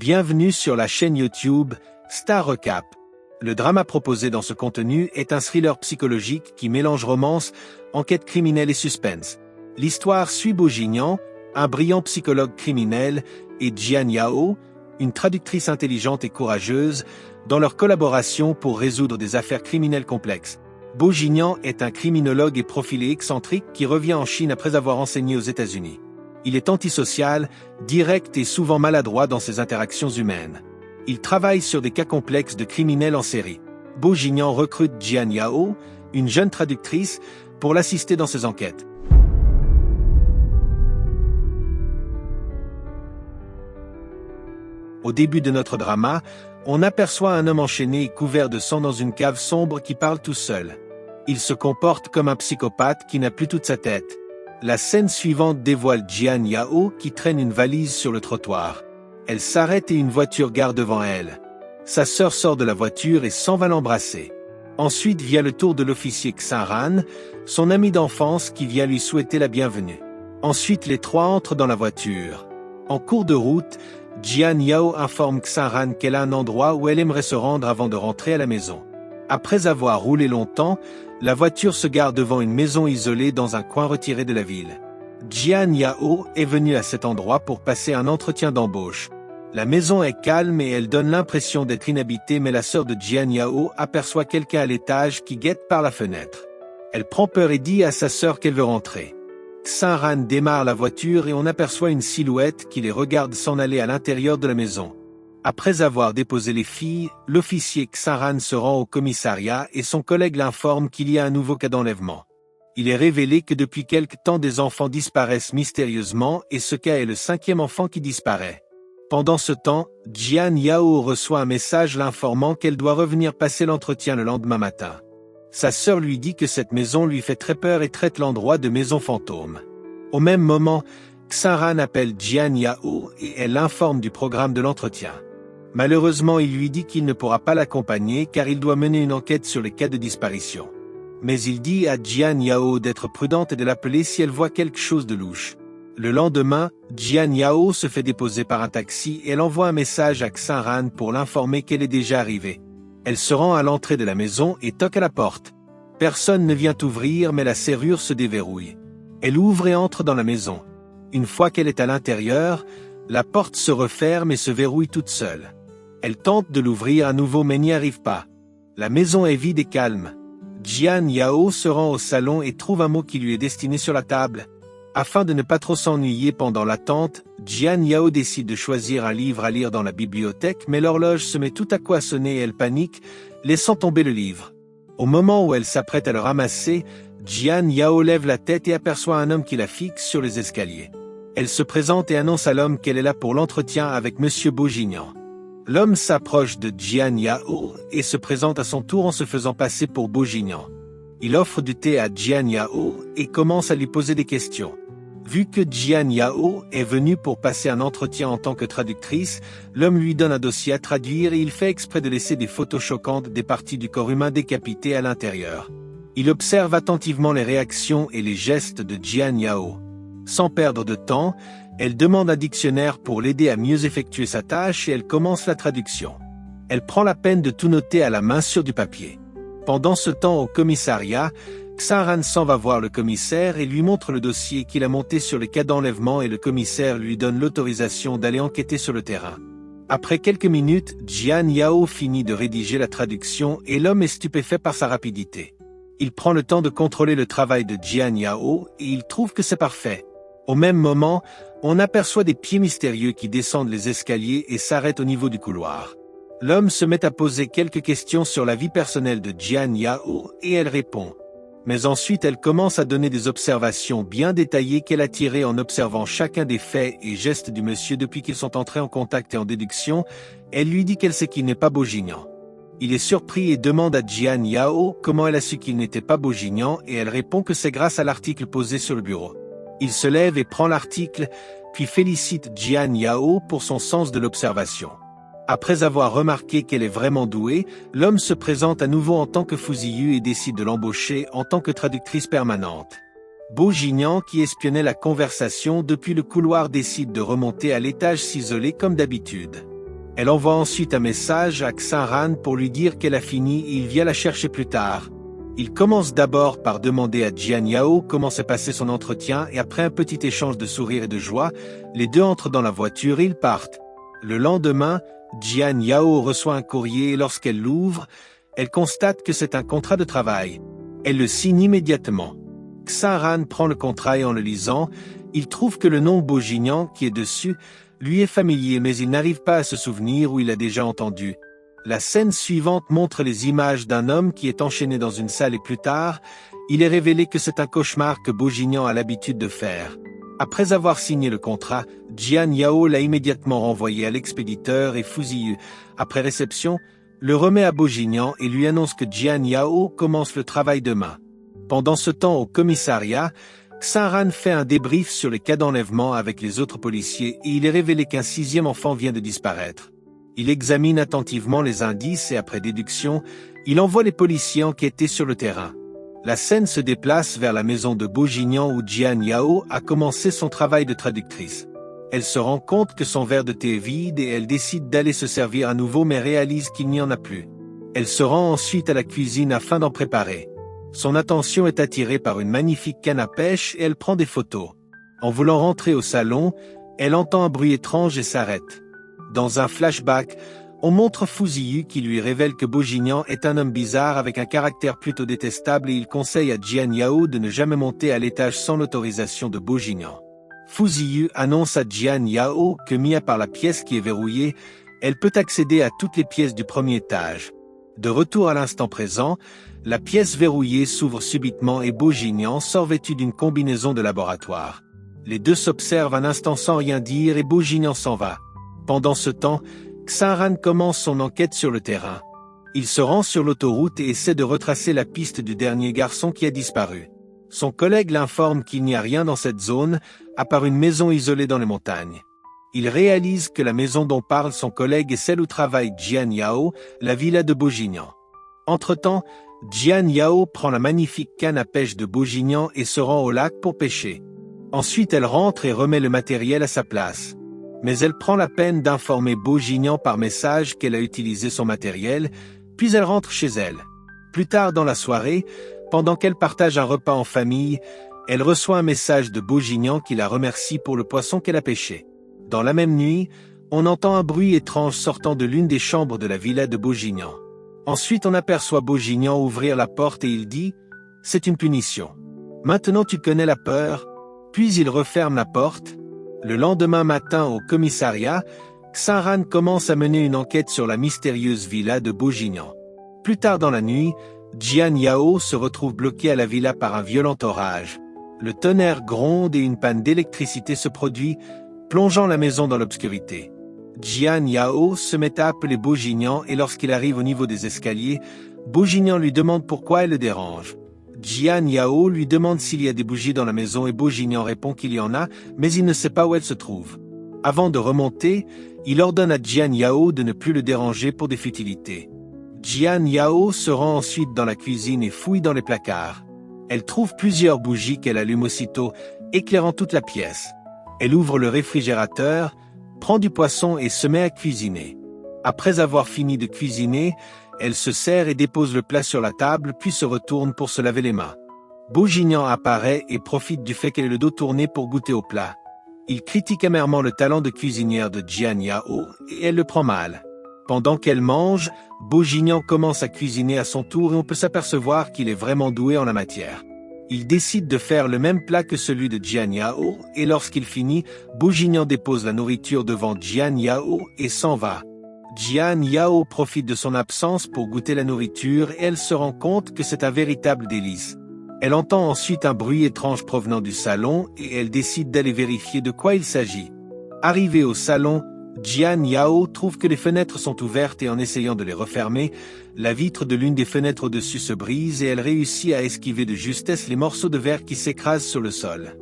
Bienvenue sur la chaîne YouTube Star Recap. Le drama proposé dans ce contenu est un thriller psychologique qui mélange romance, enquête criminelle et suspense. L'histoire suit Bojignan, un brillant psychologue criminel, et Jian Yao, une traductrice intelligente et courageuse, dans leur collaboration pour résoudre des affaires criminelles complexes. Bojignan est un criminologue et profilé excentrique qui revient en Chine après avoir enseigné aux États-Unis. Il est antisocial, direct et souvent maladroit dans ses interactions humaines. Il travaille sur des cas complexes de criminels en série. Bojignan recrute Jian Yao, une jeune traductrice, pour l'assister dans ses enquêtes. Au début de notre drama, on aperçoit un homme enchaîné et couvert de sang dans une cave sombre qui parle tout seul. Il se comporte comme un psychopathe qui n'a plus toute sa tête. La scène suivante dévoile Jian Yao qui traîne une valise sur le trottoir. Elle s'arrête et une voiture gare devant elle. Sa sœur sort de la voiture et s'en va l'embrasser. Ensuite vient le tour de l'officier Xinran, son ami d'enfance qui vient lui souhaiter la bienvenue. Ensuite les trois entrent dans la voiture. En cours de route, Jian Yao informe Xinran qu'elle a un endroit où elle aimerait se rendre avant de rentrer à la maison. Après avoir roulé longtemps, la voiture se gare devant une maison isolée dans un coin retiré de la ville. Jian Yao est venue à cet endroit pour passer un entretien d'embauche. La maison est calme et elle donne l'impression d'être inhabitée, mais la sœur de Jian Yao aperçoit quelqu'un à l'étage qui guette par la fenêtre. Elle prend peur et dit à sa sœur qu'elle veut rentrer. Xinran démarre la voiture et on aperçoit une silhouette qui les regarde s'en aller à l'intérieur de la maison. Après avoir déposé les filles, l'officier Xinran se rend au commissariat et son collègue l'informe qu'il y a un nouveau cas d'enlèvement. Il est révélé que depuis quelque temps des enfants disparaissent mystérieusement et ce cas est le 5e enfant qui disparaît. Pendant ce temps, Jian Yao reçoit un message l'informant qu'elle doit revenir passer l'entretien le lendemain matin. Sa sœur lui dit que cette maison lui fait très peur et traite l'endroit de maison fantôme. Au même moment, Xinran appelle Jian Yao et elle l'informe du programme de l'entretien. Malheureusement, il lui dit qu'il ne pourra pas l'accompagner car il doit mener une enquête sur les cas de disparition. Mais il dit à Jian Yao d'être prudente et de l'appeler si elle voit quelque chose de louche. Le lendemain, Jian Yao se fait déposer par un taxi et elle envoie un message à Xinran pour l'informer qu'elle est déjà arrivée. Elle se rend à l'entrée de la maison et toque à la porte. Personne ne vient ouvrir mais la serrure se déverrouille. Elle ouvre et entre dans la maison. Une fois qu'elle est à l'intérieur, la porte se referme et se verrouille toute seule. Elle tente de l'ouvrir à nouveau mais n'y arrive pas. La maison est vide et calme. Jian Yao se rend au salon et trouve un mot qui lui est destiné sur la table. Afin de ne pas trop s'ennuyer pendant l'attente, Jian Yao décide de choisir un livre à lire dans la bibliothèque mais l'horloge se met tout à coup à sonner et elle panique, laissant tomber le livre. Au moment où elle s'apprête à le ramasser, Jian Yao lève la tête et aperçoit un homme qui la fixe sur les escaliers. Elle se présente et annonce à l'homme qu'elle est là pour l'entretien avec Monsieur Bojignan. L'homme s'approche de Jian Yao et se présente à son tour en se faisant passer pour Bojignan. Il offre du thé à Jian Yao et commence à lui poser des questions. Vu que Jian Yao est venue pour passer un entretien en tant que traductrice, l'homme lui donne un dossier à traduire et il fait exprès de laisser des photos choquantes des parties du corps humain décapitées à l'intérieur. Il observe attentivement les réactions et les gestes de Jian Yao. Sans perdre de temps, elle demande un dictionnaire pour l'aider à mieux effectuer sa tâche et elle commence la traduction. Elle prend la peine de tout noter à la main sur du papier. Pendant ce temps au commissariat, Xinran s'en va voir le commissaire et lui montre le dossier qu'il a monté sur les cas d'enlèvement et le commissaire lui donne l'autorisation d'aller enquêter sur le terrain. Après quelques minutes, Jian Yao finit de rédiger la traduction et l'homme est stupéfait par sa rapidité. Il prend le temps de contrôler le travail de Jian Yao et il trouve que c'est parfait. Au même moment, on aperçoit des pieds mystérieux qui descendent les escaliers et s'arrêtent au niveau du couloir. L'homme se met à poser quelques questions sur la vie personnelle de Jian Yao et elle répond. Mais ensuite elle commence à donner des observations bien détaillées qu'elle a tirées en observant chacun des faits et gestes du monsieur depuis qu'ils sont entrés en contact et en déduction. Elle lui dit qu'elle sait qu'il n'est pas Bojignan. Il est surpris et demande à Jian Yao comment elle a su qu'il n'était pas Bojignan et elle répond que c'est grâce à l'article posé sur le bureau. Il se lève et prend l'article, puis félicite Jian Yao pour son sens de l'observation. Après avoir remarqué qu'elle est vraiment douée, l'homme se présente à nouveau en tant que fusilleux et décide de l'embaucher en tant que traductrice permanente. Bojignan, qui espionnait la conversation depuis le couloir, décide de remonter à l'étage s'isoler comme d'habitude. Elle envoie ensuite un message à Xinran pour lui dire qu'elle a fini et il vient la chercher plus tard. Il commence d'abord par demander à Jian Yao comment s'est passé son entretien et après un petit échange de sourires et de joie, les deux entrent dans la voiture et ils partent. Le lendemain, Jian Yao reçoit un courrier et lorsqu'elle l'ouvre, elle constate que c'est un contrat de travail. Elle le signe immédiatement. Xinran prend le contrat et en le lisant, il trouve que le nom Bojignan qui est dessus lui est familier mais il n'arrive pas à se souvenir où il a déjà entendu. La scène suivante montre les images d'un homme qui est enchaîné dans une salle et plus tard, il est révélé que c'est un cauchemar que Bojignan a l'habitude de faire. Après avoir signé le contrat, Jian Yao l'a immédiatement renvoyé à l'expéditeur et Fuziyu, après réception, le remet à Bojignan et lui annonce que Jian Yao commence le travail demain. Pendant ce temps au commissariat, Xinran fait un débrief sur les cas d'enlèvement avec les autres policiers et il est révélé qu'un 6e enfant vient de disparaître. Il examine attentivement les indices et après déduction, il envoie les policiers enquêter sur le terrain. La scène se déplace vers la maison de Bojignan où Jian Yao a commencé son travail de traductrice. Elle se rend compte que son verre de thé est vide et elle décide d'aller se servir à nouveau mais réalise qu'il n'y en a plus. Elle se rend ensuite à la cuisine afin d'en préparer. Son attention est attirée par une magnifique canne à pêche et elle prend des photos. En voulant rentrer au salon, elle entend un bruit étrange et s'arrête. Dans un flashback, on montre Fuziyu qui lui révèle que Bojignan est un homme bizarre avec un caractère plutôt détestable et il conseille à Jian Yao de ne jamais monter à l'étage sans l'autorisation de Bojignan. Fuziyu annonce à Jian Yao que mis à part la pièce qui est verrouillée, elle peut accéder à toutes les pièces du premier étage. De retour à l'instant présent, la pièce verrouillée s'ouvre subitement et Bojignan sort vêtu d'une combinaison de laboratoire. Les deux s'observent un instant sans rien dire et Bojignan s'en va. Pendant ce temps, Xinran commence son enquête sur le terrain. Il se rend sur l'autoroute et essaie de retracer la piste du dernier garçon qui a disparu. Son collègue l'informe qu'il n'y a rien dans cette zone, à part une maison isolée dans les montagnes. Il réalise que la maison dont parle son collègue est celle où travaille Jian Yao, la villa de Bojignan. Entre-temps, Jian Yao prend la magnifique canne à pêche de Bojignan et se rend au lac pour pêcher. Ensuite elle rentre et remet le matériel à sa place. Mais elle prend la peine d'informer Bojignan par message qu'elle a utilisé son matériel, puis elle rentre chez elle. Plus tard dans la soirée, pendant qu'elle partage un repas en famille, elle reçoit un message de Bojignan qui la remercie pour le poisson qu'elle a pêché. Dans la même nuit, on entend un bruit étrange sortant de l'une des chambres de la villa de Bojignan. Ensuite on aperçoit Bojignan ouvrir la porte et il dit « C'est une punition. Maintenant tu connais la peur ». Puis il referme la porte. Le lendemain matin au commissariat, Xinran commence à mener une enquête sur la mystérieuse villa de Bojignan. Plus tard dans la nuit, Jian Yao se retrouve bloqué à la villa par un violent orage. Le tonnerre gronde et une panne d'électricité se produit, plongeant la maison dans l'obscurité. Jian Yao se met à appeler Bojignan et lorsqu'il arrive au niveau des escaliers, Bojignan lui demande pourquoi elle le dérange. Jian Yao lui demande s'il y a des bougies dans la maison et Bojignan répond qu'il y en a, mais il ne sait pas où elles se trouvent. Avant de remonter, il ordonne à Jian Yao de ne plus le déranger pour des futilités. Jian Yao se rend ensuite dans la cuisine et fouille dans les placards. Elle trouve plusieurs bougies qu'elle allume aussitôt, éclairant toute la pièce. Elle ouvre le réfrigérateur, prend du poisson et se met à cuisiner. Après avoir fini de cuisiner, elle se sert et dépose le plat sur la table puis se retourne pour se laver les mains. Bojignan apparaît et profite du fait qu'elle ait le dos tourné pour goûter au plat. Il critique amèrement le talent de cuisinière de Jian Yao et elle le prend mal. Pendant qu'elle mange, Bojignan commence à cuisiner à son tour et on peut s'apercevoir qu'il est vraiment doué en la matière. Il décide de faire le même plat que celui de Jian Yao et lorsqu'il finit, Bojignan dépose la nourriture devant Jian Yao et s'en va. Jian Yao profite de son absence pour goûter la nourriture et elle se rend compte que c'est un véritable délice. Elle entend ensuite un bruit étrange provenant du salon et elle décide d'aller vérifier de quoi il s'agit. Arrivée au salon, Jian Yao trouve que les fenêtres sont ouvertes et en essayant de les refermer, la vitre de l'une des fenêtres au-dessus se brise et elle réussit à esquiver de justesse les morceaux de verre qui s'écrasent sur le sol.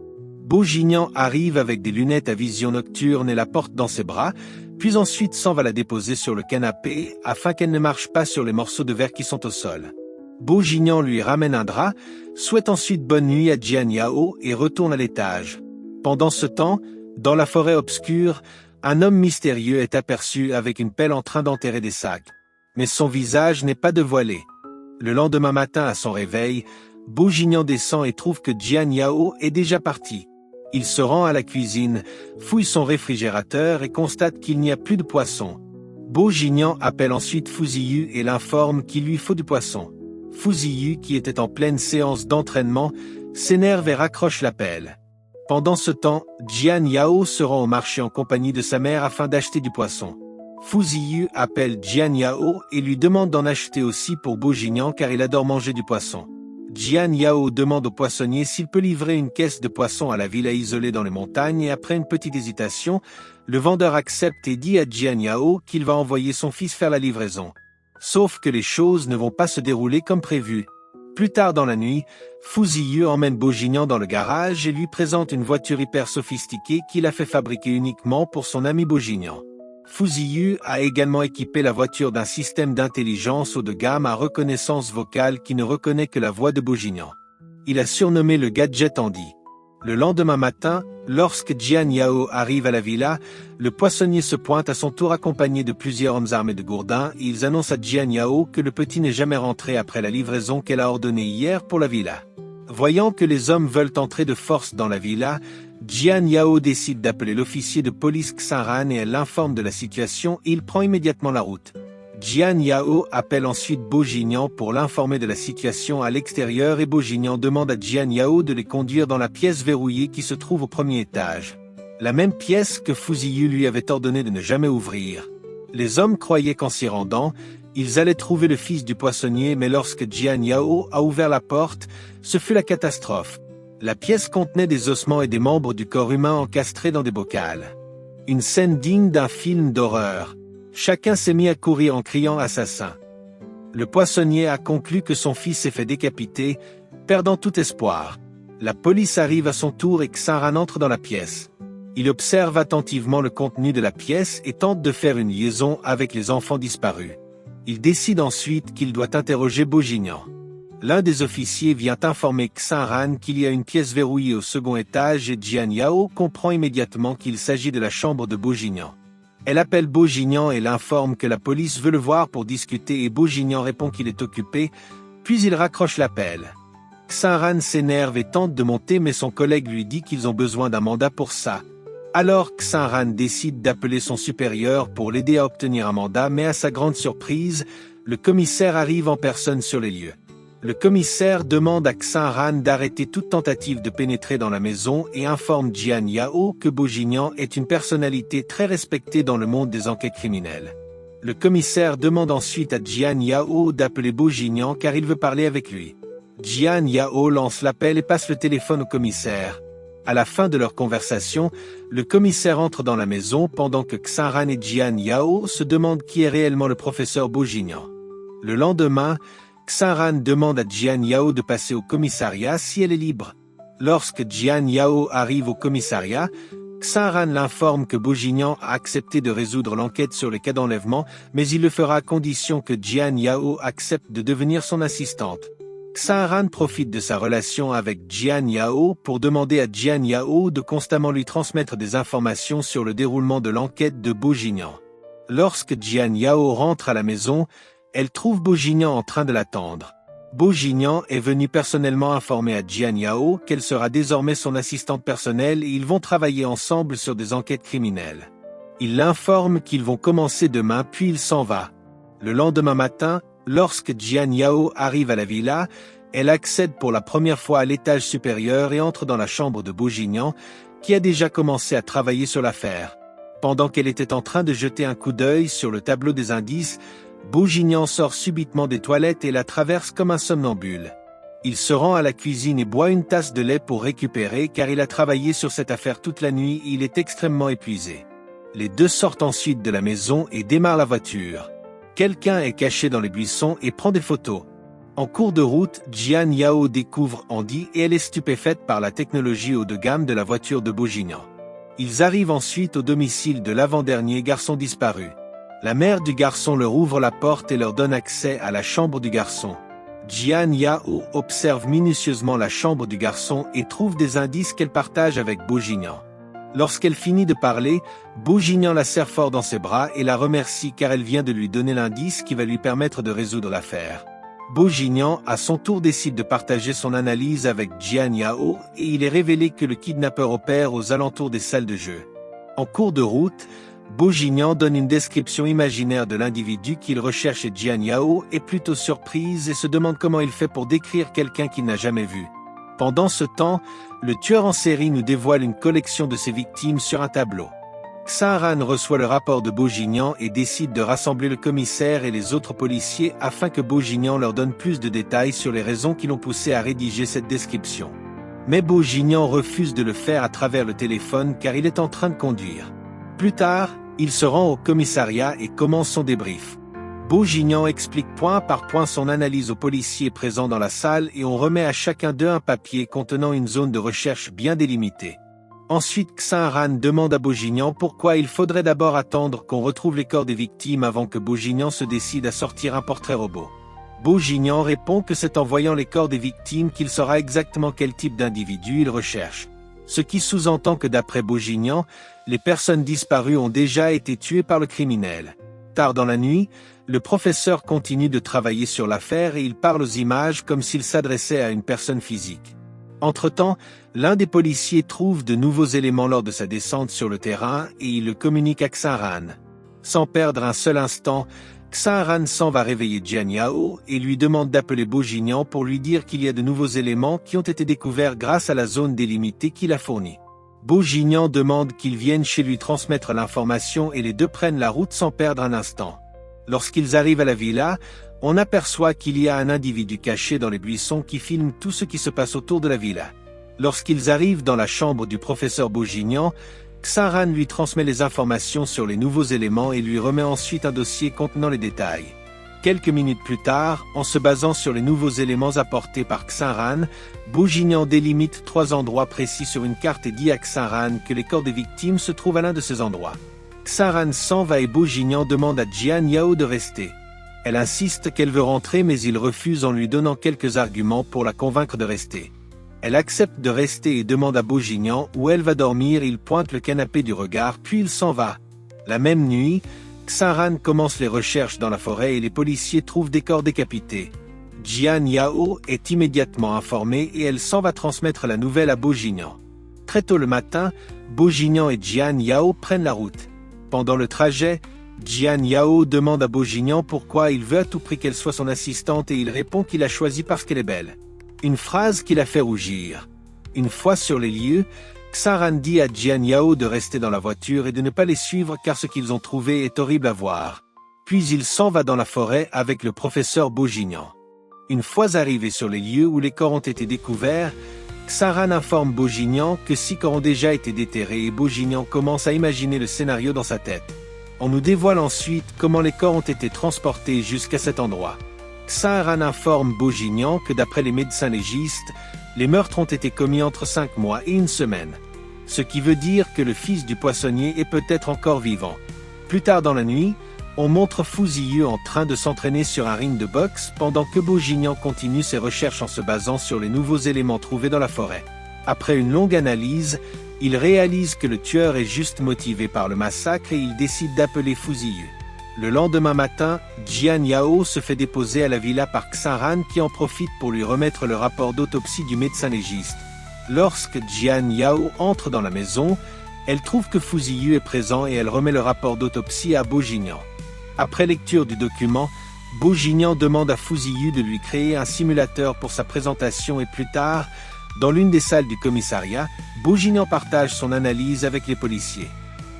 Bojignan arrive avec des lunettes à vision nocturne et la porte dans ses bras, puis ensuite s'en va la déposer sur le canapé afin qu'elle ne marche pas sur les morceaux de verre qui sont au sol. Bojignan lui ramène un drap, souhaite ensuite bonne nuit à Jian Yao et retourne à l'étage. Pendant ce temps, dans la forêt obscure, Un homme mystérieux est aperçu avec une pelle en train d'enterrer des sacs. Mais son visage n'est pas dévoilé. Le lendemain matin à son réveil, Bourguignon descend et trouve que Jian Yao est déjà parti. Il se rend à la cuisine, fouille son réfrigérateur et constate qu'il n'y a plus de poisson. Bourguignon appelle ensuite Fu Ziyu et l'informe qu'il lui faut du poisson. Fu Ziyu, qui était en pleine séance d'entraînement, s'énerve et raccroche la pelle. Pendant ce temps, Jian Yao se rend au marché en compagnie de sa mère afin d'acheter du poisson. Fu Ziyu appelle Jian Yao et lui demande d'en acheter aussi pour Bourguignon car il adore manger du poisson. Jian Yao demande au poissonnier s'il peut livrer une caisse de poisson à la villa isolée dans les montagnes et après une petite hésitation, le vendeur accepte et dit à Jian Yao qu'il va envoyer son fils faire la livraison. Sauf que les choses ne vont pas se dérouler comme prévu. Plus tard dans la nuit, Fu Ziyu emmène Bourguignon dans le garage et lui présente une voiture hyper sophistiquée qu'il a fait fabriquer uniquement pour son ami Bourguignon. Fu Ziyu a également équipé la voiture d'un système d'intelligence haut de gamme à reconnaissance vocale qui ne reconnaît que la voix de Bourguignon. Il a surnommé le gadget Andy. Le lendemain matin, lorsque Jian Yao arrive à la villa, le poissonnier se pointe à son tour accompagné de plusieurs hommes armés de gourdins et ils annoncent à Jian Yao que le petit n'est jamais rentré après la livraison qu'elle a ordonnée hier pour la villa. Voyant que les hommes veulent entrer de force dans la villa, Jian Yao décide d'appeler l'officier de police Xinran et elle l'informe de la situation et il prend immédiatement la route. Jian Yao appelle ensuite Bourguignon pour l'informer de la situation à l'extérieur et Bourguignon demande à Jian Yao de les conduire dans la pièce verrouillée qui se trouve au premier étage. La même pièce que Fu Ziyu lui avait ordonné de ne jamais ouvrir. Les hommes croyaient qu'en s'y rendant, ils allaient trouver le fils du poissonnier mais lorsque Jian Yao a ouvert la porte, ce fut la catastrophe. La pièce contenait des ossements et des membres du corps humain encastrés dans des bocals. Une scène digne d'un film d'horreur. Chacun s'est mis à courir en criant « assassin ». Le poissonnier a conclu que son fils s'est fait décapiter, perdant tout espoir. La police arrive à son tour et Xinran entre dans la pièce. Il observe attentivement le contenu de la pièce et tente de faire une liaison avec les enfants disparus. Il décide ensuite qu'il doit interroger Bourguignon. L'un des officiers vient informer Xinran qu'il y a une pièce verrouillée au second étage et Jian Yao comprend immédiatement qu'il s'agit de la chambre de Bourguignon. Elle appelle Bourguignon et l'informe que la police veut le voir pour discuter et Bourguignon répond qu'il est occupé, puis il raccroche l'appel. Xinran s'énerve et tente de monter mais son collègue lui dit qu'ils ont besoin d'un mandat pour ça. Alors Xinran décide d'appeler son supérieur pour l'aider à obtenir un mandat mais à sa grande surprise, le commissaire arrive en personne sur les lieux. Le commissaire demande à Xinran d'arrêter toute tentative de pénétrer dans la maison et informe Jian Yao que Bourguignon est une personnalité très respectée dans le monde des enquêtes criminelles. Le commissaire demande ensuite à Jian Yao d'appeler Bourguignon car il veut parler avec lui. Jian Yao lance l'appel et passe le téléphone au commissaire. À la fin de leur conversation, le commissaire entre dans la maison pendant que Xinran et Jian Yao se demandent qui est réellement le professeur Bourguignon. Le lendemain, Xinran demande à Jian Yao de passer au commissariat si elle est libre. Lorsque Jian Yao arrive au commissariat, Xinran l'informe que Bourguignon a accepté de résoudre l'enquête sur le cas d'enlèvement, mais il le fera à condition que Jian Yao accepte de devenir son assistante. Xinran profite de sa relation avec Jian Yao pour demander à Jian Yao de constamment lui transmettre des informations sur le déroulement de l'enquête de Bourguignon. Lorsque Jian Yao rentre à la maison, elle trouve Bourguignon en train de l'attendre. Bourguignon est venu personnellement informer à Jian Yao qu'elle sera désormais son assistante personnelle et ils vont travailler ensemble sur des enquêtes criminelles. Il l'informe qu'ils vont commencer demain puis il s'en va. Le lendemain matin, lorsque Jian Yao arrive à la villa, elle accède pour la première fois à l'étage supérieur et entre dans la chambre de Bourguignon, qui a déjà commencé à travailler sur l'affaire. Pendant qu'elle était en train de jeter un coup d'œil sur le tableau des indices, Bourguignon sort subitement des toilettes et la traverse comme un somnambule. Il se rend à la cuisine et boit une tasse de lait pour récupérer car il a travaillé sur cette affaire toute la nuit et il est extrêmement épuisé. Les deux sortent ensuite de la maison et démarrent la voiture. Quelqu'un est caché dans les buissons et prend des photos. En cours de route, Jian Yao découvre Andy et elle est stupéfaite par la technologie haut de gamme de la voiture de Bourguignon. Ils arrivent ensuite au domicile de l'avant-dernier garçon disparu. La mère du garçon leur ouvre la porte et leur donne accès à la chambre du garçon. Jian Yao observe minutieusement la chambre du garçon et trouve des indices qu'elle partage avec Bourguignon. Lorsqu'elle finit de parler, Bourguignon la serre fort dans ses bras et la remercie car elle vient de lui donner l'indice qui va lui permettre de résoudre l'affaire. Bourguignon, à son tour, décide de partager son analyse avec Jian Yao et il est révélé que le kidnappeur opère aux alentours des salles de jeu. En cours de route, Bourguignon donne une description imaginaire de l'individu qu'il recherche et Jian Yao est plutôt surprise et se demande comment il fait pour décrire quelqu'un qu'il n'a jamais vu. Pendant ce temps, le tueur en série nous dévoile une collection de ses victimes sur un tableau. Xinran reçoit le rapport de Bourguignon et décide de rassembler le commissaire et les autres policiers afin que Bourguignon leur donne plus de détails sur les raisons qui l'ont poussé à rédiger cette description. Mais Bourguignon refuse de le faire à travers le téléphone car il est en train de conduire. Plus tard, il se rend au commissariat et commence son débrief. Bourguignon explique point par point son analyse aux policiers présents dans la salle et on remet à chacun d'eux un papier contenant une zone de recherche bien délimitée. Ensuite, Xinran demande à Bourguignon pourquoi il faudrait d'abord attendre qu'on retrouve les corps des victimes avant que Bourguignon se décide à sortir un portrait robot. Bourguignon répond que c'est en voyant les corps des victimes qu'il saura exactement quel type d'individu il recherche. Ce qui sous-entend que d'après Bourguignon, les personnes disparues ont déjà été tuées par le criminel. Tard dans la nuit, le professeur continue de travailler sur l'affaire et il parle aux images comme s'il s'adressait à une personne physique. Entre-temps, l'un des policiers trouve de nouveaux éléments lors de sa descente sur le terrain et il le communique à Xinran. Sans perdre un seul instant, Xinran s'en va réveiller Jian Yao et lui demande d'appeler Bourguignon pour lui dire qu'il y a de nouveaux éléments qui ont été découverts grâce à la zone délimitée qu'il a fournie. Bourguignon demande qu'ils viennent chez lui transmettre l'information et les deux prennent la route sans perdre un instant. Lorsqu'ils arrivent à la villa, on aperçoit qu'il y a un individu caché dans les buissons qui filme tout ce qui se passe autour de la villa. Lorsqu'ils arrivent dans la chambre du professeur Bourguignon, Xinran lui transmet les informations sur les nouveaux éléments et lui remet ensuite un dossier contenant les détails. Quelques minutes plus tard, en se basant sur les nouveaux éléments apportés par Xinran, Bourguignon délimite 3 endroits précis sur une carte et dit à Xinran que les corps des victimes se trouvent à l'un de ces endroits. Xinran s'en va et Bourguignon demande à Jian Yao de rester. Elle insiste qu'elle veut rentrer mais il refuse en lui donnant quelques arguments pour la convaincre de rester. Elle accepte de rester et demande à Bourguignon où elle va dormir, il pointe le canapé du regard puis il s'en va. La même nuit, Xinran commence les recherches dans la forêt et les policiers trouvent des corps décapités. Jian Yao est immédiatement informée et elle s'en va transmettre la nouvelle à Bourguignon. Très tôt le matin, Bourguignon et Jian Yao prennent la route. Pendant le trajet, Jian Yao demande à Bourguignon pourquoi il veut à tout prix qu'elle soit son assistante et il répond qu'il a choisi parce qu'elle est belle. Une phrase qui la fait rougir. Une fois sur les lieux, Xinran dit à Jian Yao de rester dans la voiture et de ne pas les suivre car ce qu'ils ont trouvé est horrible à voir. Puis il s'en va dans la forêt avec le professeur Bourguignon. Une fois arrivé sur les lieux où les corps ont été découverts, Xinran informe Bourguignon que 6 corps ont déjà été déterrés et Bourguignon commence à imaginer le scénario dans sa tête. On nous dévoile ensuite comment les corps ont été transportés jusqu'à cet endroit. Xinran informe Bourguignon que d'après les médecins légistes, les meurtres ont été commis entre 5 mois et 1 semaine. Ce qui veut dire que le fils du poissonnier est peut-être encore vivant. Plus tard dans la nuit, on montre Fu Ziyu en train de s'entraîner sur un ring de boxe pendant que Bourguignon continue ses recherches en se basant sur les nouveaux éléments trouvés dans la forêt. Après une longue analyse, il réalise que le tueur est juste motivé par le massacre et il décide d'appeler Fu Ziyu. Le lendemain matin, Jian Yao se fait déposer à la villa par Xinran qui en profite pour lui remettre le rapport d'autopsie du médecin légiste. Lorsque Jian Yao entre dans la maison, elle trouve que Fu Ziyu est présent et elle remet le rapport d'autopsie à Bourguignon. Après lecture du document, Bourguignon demande à Fu Ziyu de lui créer un simulateur pour sa présentation et plus tard, dans l'une des salles du commissariat, Bourguignon partage son analyse avec les policiers.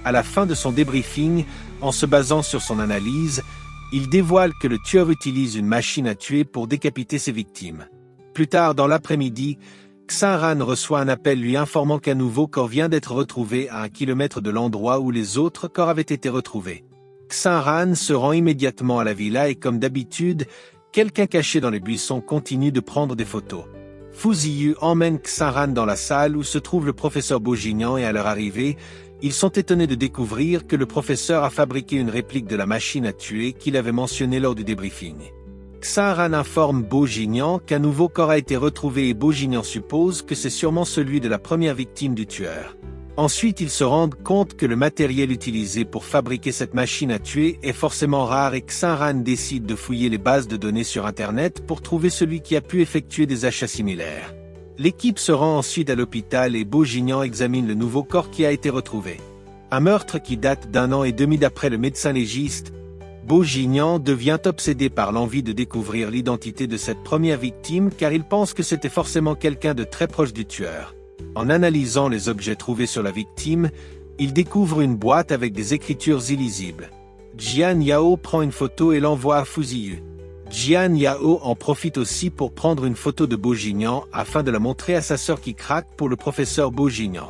À la fin de son débriefing, en se basant sur son analyse, il dévoile que le tueur utilise une machine à tuer pour décapiter ses victimes. Plus tard dans l'après-midi, Xinran reçoit un appel lui informant qu'un nouveau corps vient d'être retrouvé à 1 kilomètre de l'endroit où les autres corps avaient été retrouvés. Xinran se rend immédiatement à la villa et comme d'habitude, quelqu'un caché dans les buissons continue de prendre des photos. Fu Ziyu emmène Xinran dans la salle où se trouve le professeur Bourguignon et à leur arrivée, ils sont étonnés de découvrir que le professeur a fabriqué une réplique de la machine à tuer qu'il avait mentionnée lors du débriefing. Xinran informe Bourguignon qu'un nouveau corps a été retrouvé et Bourguignon suppose que c'est sûrement celui de la première victime du tueur. Ensuite, ils se rendent compte que le matériel utilisé pour fabriquer cette machine à tuer est forcément rare et Xin-Ran décide de fouiller les bases de données sur Internet pour trouver celui qui a pu effectuer des achats similaires. L'équipe se rend ensuite à l'hôpital et Bo Jinian examine le nouveau corps qui a été retrouvé. Un meurtre qui date d'1 an et demi d'après le médecin légiste. Bo Jinian devient obsédé par l'envie de découvrir l'identité de cette première victime car il pense que c'était forcément quelqu'un de très proche du tueur. En analysant les objets trouvés sur la victime, il découvre une boîte avec des écritures illisibles. Jian Yao prend une photo et l'envoie à Fu Ziyu. Jian Yao en profite aussi pour prendre une photo de Bo Jinian afin de la montrer à sa sœur qui craque pour le professeur Bo Jinian.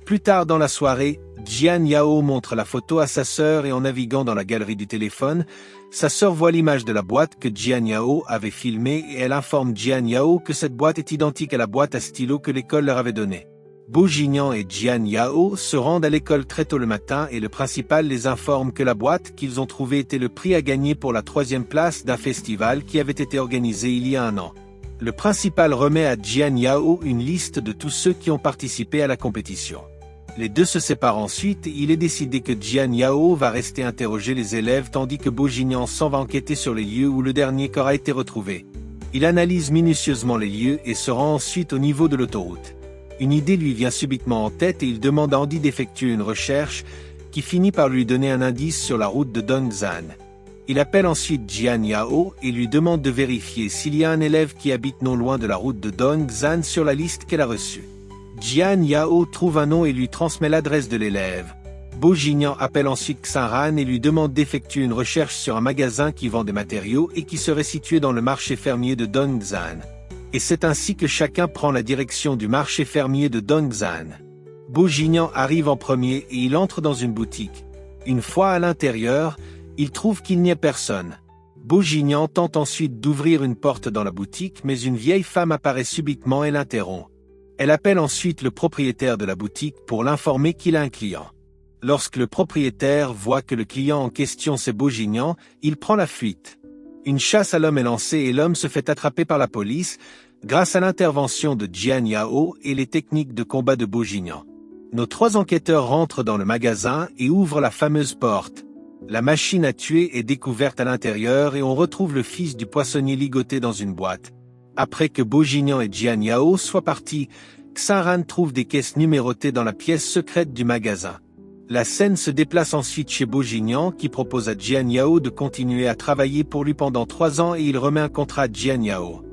Plus tard dans la soirée, Jian Yao montre la photo à sa sœur et en naviguant dans la galerie du téléphone, sa sœur voit l'image de la boîte que Jian Yao avait filmée et elle informe Jian Yao que cette boîte est identique à la boîte à stylo que l'école leur avait donnée. Bo Jinian et Jian Yao se rendent à l'école très tôt le matin et le principal les informe que la boîte qu'ils ont trouvée était le prix à gagner pour la 3e place d'un festival qui avait été organisé il y a 1 an. Le principal remet à Jian Yao une liste de tous ceux qui ont participé à la compétition. Les deux se séparent ensuite et il est décidé que Jian Yao va rester interroger les élèves tandis que Bo Jinian s'en va enquêter sur les lieux où le dernier corps a été retrouvé. Il analyse minutieusement les lieux et se rend ensuite au niveau de l'autoroute. Une idée lui vient subitement en tête et il demande à Andy d'effectuer une recherche qui finit par lui donner un indice sur la route de Dongzan. Il appelle ensuite Jian Yao et lui demande de vérifier s'il y a un élève qui habite non loin de la route de Dongzan sur la liste qu'elle a reçue. Jian Yao trouve un nom et lui transmet l'adresse de l'élève. Bo Jinian appelle ensuite Xin-Ran et lui demande d'effectuer une recherche sur un magasin qui vend des matériaux et qui serait situé dans le marché fermier de Dongzan. Et c'est ainsi que chacun prend la direction du marché fermier de Dongzan. Bo Jinian arrive en premier et il entre dans une boutique. Une fois à l'intérieur, il trouve qu'il n'y a personne. Bo Jinian tente ensuite d'ouvrir une porte dans la boutique mais une vieille femme apparaît subitement et l'interrompt. Elle appelle ensuite le propriétaire de la boutique pour l'informer qu'il a un client. Lorsque le propriétaire voit que le client en question c'est Bo Jinian, il prend la fuite. Une chasse à l'homme est lancée et l'homme se fait attraper par la police grâce à l'intervention de Jian Yao et les techniques de combat de Bo Jinian. Nos 3 enquêteurs rentrent dans le magasin et ouvrent la fameuse porte. La machine à tuer est découverte à l'intérieur et on retrouve le fils du poissonnier ligoté dans une boîte. Après que Bo Jinian et Jian Yao soient partis, Xin-Ran trouve des caisses numérotées dans la pièce secrète du magasin. La scène se déplace ensuite chez Bo Jinian qui propose à Jian Yao de continuer à travailler pour lui pendant 3 ans et il remet un contrat à Jian Yao.